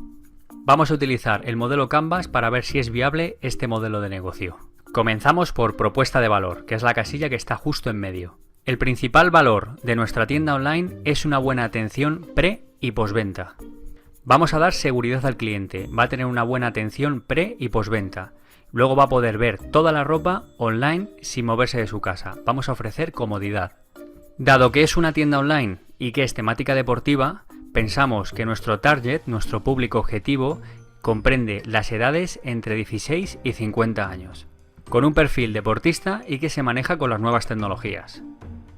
Vamos a utilizar el modelo Canvas para ver si es viable este modelo de negocio. Comenzamos por propuesta de valor, que es la casilla que está justo en medio. El principal valor de nuestra tienda online es una buena atención pre y postventa. Vamos a dar seguridad al cliente, va a tener una buena atención pre y postventa. Luego va a poder ver toda la ropa online sin moverse de su casa. Vamos a ofrecer comodidad. Dado que es una tienda online y que es temática deportiva, pensamos que nuestro target, nuestro público objetivo, comprende las edades entre 16 y 50 años, con un perfil deportista y que se maneja con las nuevas tecnologías.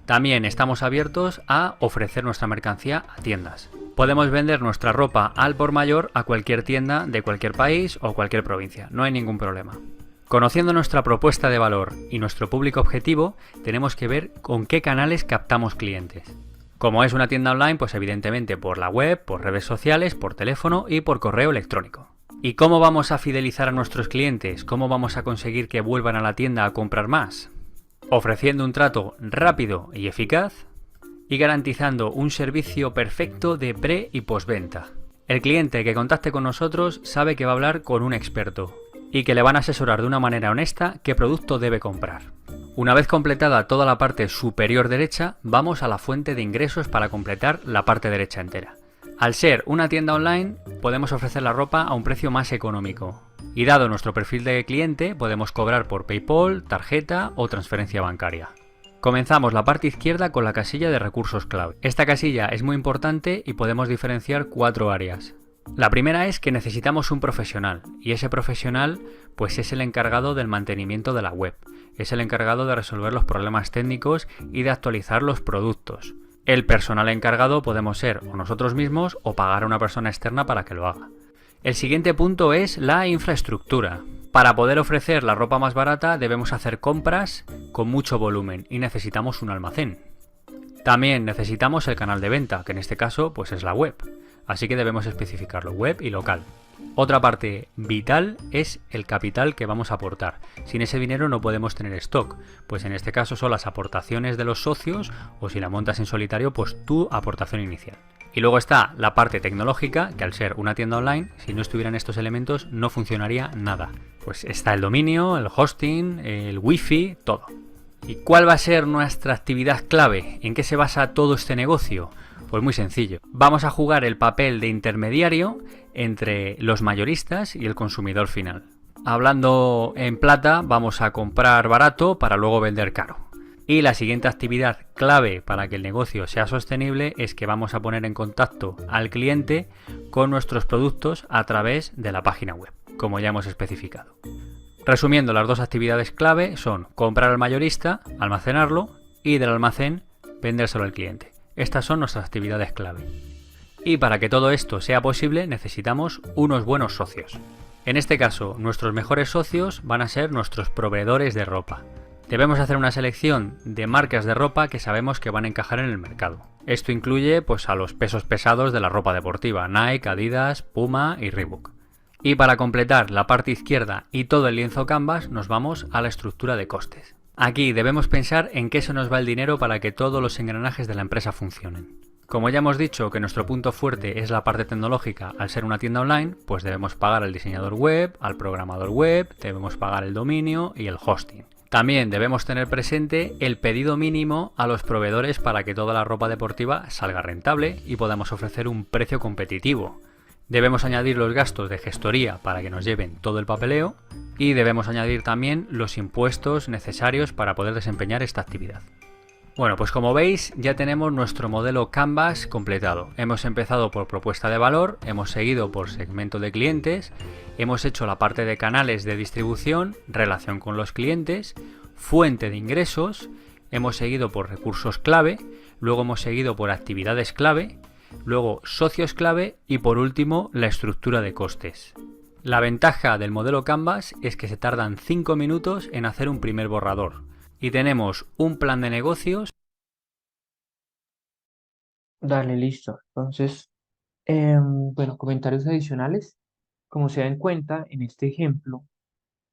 También estamos abiertos a ofrecer nuestra mercancía a tiendas. Podemos vender nuestra ropa al por mayor a cualquier tienda de cualquier país o cualquier provincia, no hay ningún problema. Conociendo nuestra propuesta de valor y nuestro público objetivo, tenemos que ver con qué canales captamos clientes. Como es una tienda online, pues evidentemente por la web, por redes sociales, por teléfono y por correo electrónico. ¿Y cómo vamos a fidelizar a nuestros clientes? ¿Cómo vamos a conseguir que vuelvan a la tienda a comprar más? Ofreciendo un trato rápido y eficaz y garantizando un servicio perfecto de pre y postventa. El cliente que contacte con nosotros sabe que va a hablar con un experto y que le van a asesorar de una manera honesta qué producto debe comprar. Una vez completada toda la parte superior derecha, vamos a la fuente de ingresos para completar la parte derecha entera. Al ser una tienda online, podemos ofrecer la ropa a un precio más económico. Y dado nuestro perfil de cliente, podemos cobrar por PayPal, tarjeta o transferencia bancaria. Comenzamos la parte izquierda con la casilla de recursos clave. Esta casilla es muy importante y podemos diferenciar 4 áreas. La primera es que necesitamos un profesional y ese profesional pues es el encargado del mantenimiento de la web, es el encargado de resolver los problemas técnicos y de actualizar los productos. El personal encargado podemos ser o nosotros mismos o pagar a una persona externa para que lo haga. El siguiente punto es la infraestructura. Para poder ofrecer la ropa más barata debemos hacer compras con mucho volumen y necesitamos un almacén. También necesitamos el canal de venta, que en este caso pues es la web. Así que debemos especificarlo, web y local. Otra parte vital es el capital que vamos a aportar. Sin ese dinero no podemos tener stock, pues en este caso son las aportaciones de los socios o si la montas en solitario, pues tu aportación inicial. Y luego está la parte tecnológica, que al ser una tienda online, si no estuvieran estos elementos no funcionaría nada. Pues está el dominio, el hosting, el wifi, todo. ¿Y cuál va a ser nuestra actividad clave? ¿En qué se basa todo este negocio? Pues muy sencillo. Vamos a jugar el papel de intermediario entre los mayoristas y el consumidor final. Hablando en plata, vamos a comprar barato para luego vender caro. Y la siguiente actividad clave para que el negocio sea sostenible es que vamos a poner en contacto al cliente con nuestros productos a través de la página web, como ya hemos especificado. Resumiendo, las dos actividades clave son comprar al mayorista, almacenarlo y del almacén vendérselo al cliente. Estas son nuestras actividades clave. Y para que todo esto sea posible necesitamos unos buenos socios. En este caso, nuestros mejores socios van a ser nuestros proveedores de ropa. Debemos hacer una selección de marcas de ropa que sabemos que van a encajar en el mercado. Esto incluye pues a los pesos pesados de la ropa deportiva, Nike, Adidas, Puma y Reebok. Y para completar la parte izquierda y todo el lienzo Canvas nos vamos a la estructura de costes. Aquí debemos pensar en qué se nos va el dinero para que todos los engranajes de la empresa funcionen. Como ya hemos dicho que nuestro punto fuerte es la parte tecnológica al ser una tienda online, pues debemos pagar al diseñador web, al programador web, debemos pagar el dominio y el hosting. También debemos tener presente el pedido mínimo a los proveedores para que toda la ropa deportiva salga rentable y podamos ofrecer un precio competitivo. Debemos añadir los gastos de gestoría para que nos lleven todo el papeleo y debemos añadir también los impuestos necesarios para poder desempeñar esta actividad. Bueno, pues como veis ya tenemos nuestro modelo Canvas completado. Hemos empezado por propuesta de valor, hemos seguido por segmento de clientes, hemos hecho la parte de canales de distribución, relación con los clientes, fuente de ingresos, hemos seguido por recursos clave, luego hemos seguido por actividades clave, luego socios clave y por último la estructura de costes. La ventaja del modelo Canvas es que se tardan 5 minutos en hacer un primer borrador y tenemos un plan de negocios. Dale, listo. Entonces, bueno, comentarios adicionales. Como se dan cuenta en este ejemplo,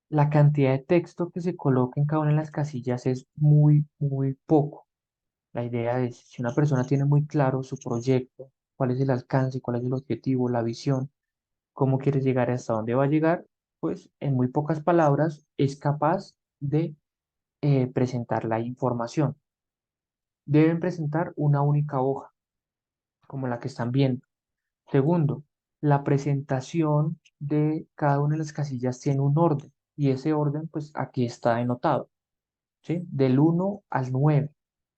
la cantidad de texto que se coloca en cada una de las casillas es muy, muy poco. La idea es, si una persona tiene muy claro su proyecto, cuál es el alcance, cuál es el objetivo, la visión, cómo quiere llegar, hasta dónde va a llegar, pues en muy pocas palabras es capaz de presentar la información. Deben presentar una única hoja, como la que están viendo. Segundo, la presentación de cada una de las casillas tiene un orden, y ese orden, pues aquí está denotado, ¿sí? Del 1 al 9,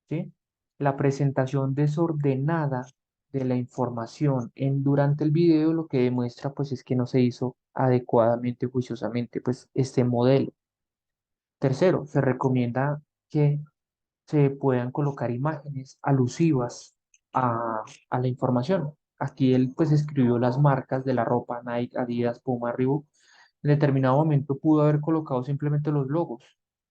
¿sí? La presentación desordenada de la información durante el video lo que demuestra, pues, es que no se hizo adecuadamente, juiciosamente, pues, este modelo. Tercero, se recomienda que se puedan colocar imágenes alusivas a la información. Aquí él pues escribió las marcas de la ropa, Nike, Adidas, Puma, Reebok. En determinado momento pudo haber colocado simplemente los logos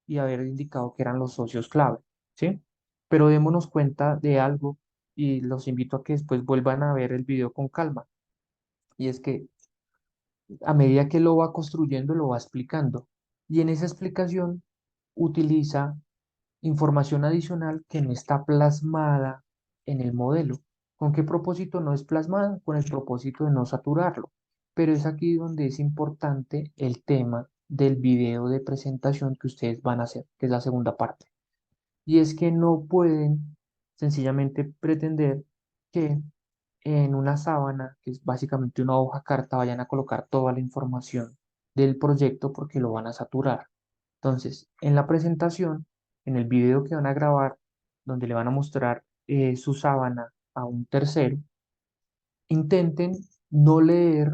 y haber indicado que eran los socios clave, ¿sí? Pero démonos cuenta de algo y los invito a que después vuelvan a ver el video con calma. Y es que a medida que lo va construyendo, lo va explicando. Y en esa explicación utiliza información adicional que no está plasmada en el modelo. ¿Con qué propósito no es plasmada? Con el propósito de no saturarlo. Pero es aquí donde es importante el tema del video de presentación que ustedes van a hacer, que es la segunda parte. Y es que no pueden sencillamente pretender que en una sábana, que es básicamente una hoja carta, vayan a colocar toda la información del proyecto porque lo van a saturar. Entonces, en la presentación, en el video que van a grabar, donde le van a mostrar su sábana a un tercero, intenten no leer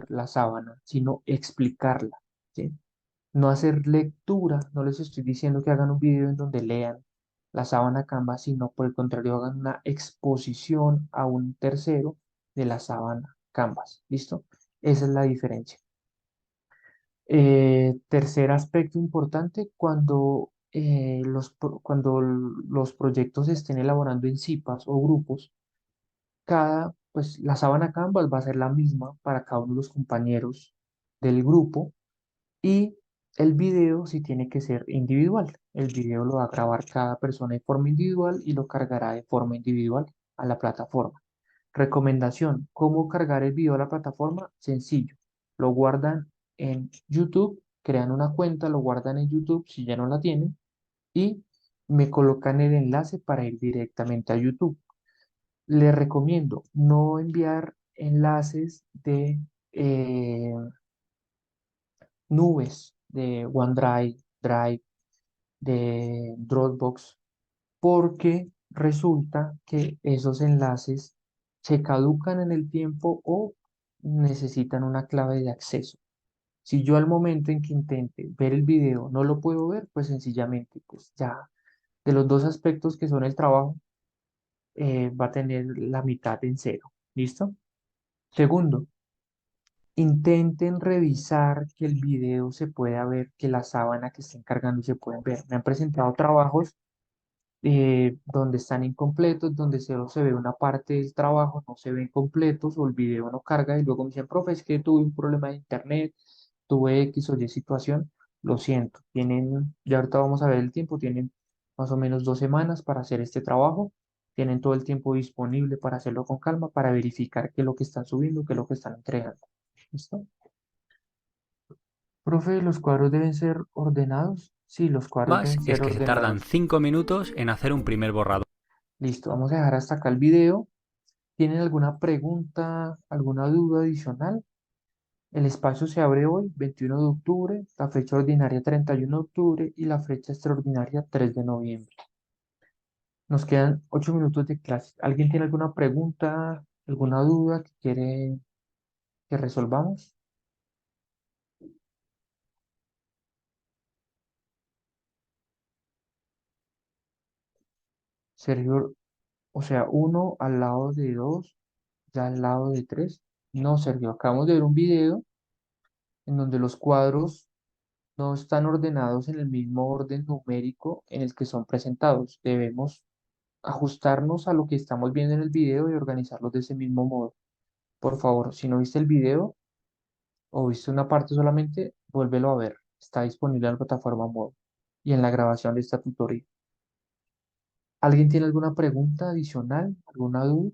la sábana, sino explicarla, ¿sí? No hacer lectura, no les estoy diciendo que hagan un video en donde lean la sábana Canvas, sino por el contrario hagan una exposición a un tercero de la sábana Canvas, ¿listo? Esa es la diferencia. Tercer aspecto importante, cuando los proyectos se estén elaborando en cipas o grupos, cada pues la sábana Canvas va a ser la misma para cada uno de los compañeros del grupo y el video sí tiene que ser individual. El video lo va a grabar cada persona de forma individual y lo cargará de forma individual a la plataforma. Recomendación, ¿cómo cargar el video a la plataforma? Sencillo, lo guardan en YouTube, crean una cuenta, lo guardan en YouTube si ya no la tienen y me colocan el enlace para ir directamente a YouTube. Les recomiendo no enviar enlaces de nubes, de OneDrive, Drive, de Dropbox, porque resulta que esos enlaces se caducan en el tiempo o necesitan una clave de acceso. Si yo al momento en que intente ver el video no lo puedo ver, pues sencillamente, pues ya de los dos aspectos que son el trabajo, va a tener la mitad en cero. ¿Listo? Segundo, intenten revisar que el video se pueda ver, que la sábana que estén cargando se pueden ver. Me han presentado trabajos donde están incompletos, donde solo se ve una parte del trabajo, no se ven completos o el video no carga y luego me dicen, profe, es que tuve un problema de internet, tuve X o Y situación, lo siento, tienen, ya ahorita vamos a ver el tiempo, tienen más o menos 2 semanas para hacer este trabajo, tienen todo el tiempo disponible para hacerlo con calma, para verificar qué es lo que están subiendo, qué es lo que están entregando. ¿Listo? Profe, ¿los cuadros deben ser ordenados? Sí, los cuadros Más deben es ser que se tardan ordenados. 5 minutos en hacer un primer borrador. Listo, vamos a dejar hasta acá el video. ¿Tienen alguna pregunta, alguna duda adicional? El espacio se abre hoy, 21 de octubre, la fecha ordinaria 31 de octubre y la fecha extraordinaria 3 de noviembre. Nos quedan 8 minutos de clase. ¿Alguien tiene alguna pregunta, alguna duda que quiere que resolvamos? Sergio, o sea, uno al lado de dos, ya al lado de tres. No, Sergio, acabamos de ver un video en donde los cuadros no están ordenados en el mismo orden numérico en el que son presentados. Debemos ajustarnos a lo que estamos viendo en el video y organizarlos de ese mismo modo. Por favor, si no viste el video o viste una parte solamente, vuélvelo a ver. Está disponible en la plataforma Modo y en la grabación de esta tutoría. ¿Alguien tiene alguna pregunta adicional? ¿Alguna duda?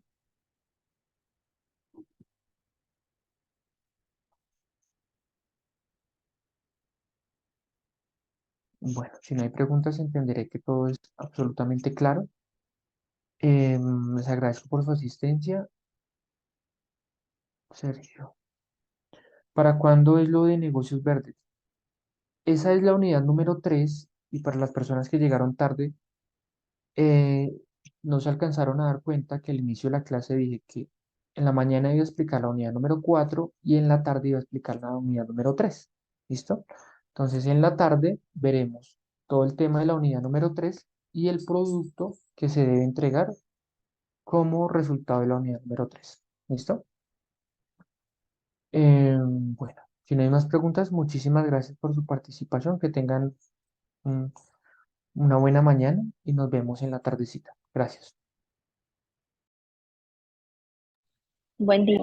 Bueno, si no hay preguntas, entenderé que todo es absolutamente claro. Les agradezco por su asistencia. Sergio. ¿Para cuándo es lo de negocios verdes? Esa es la unidad número 3 y para las personas que llegaron tarde, eh, no se alcanzaron a dar cuenta que al inicio de la clase dije que en la mañana iba a explicar la unidad número 4 y en la tarde iba a explicar la unidad número 3. ¿Listo? Entonces en la tarde veremos todo el tema de la unidad número 3 y el producto que se debe entregar como resultado de la unidad número 3. ¿Listo? Bueno, si no hay más preguntas, muchísimas gracias por su participación. Que tengan un- una buena mañana y nos vemos en la tardecita. Gracias. Buen día.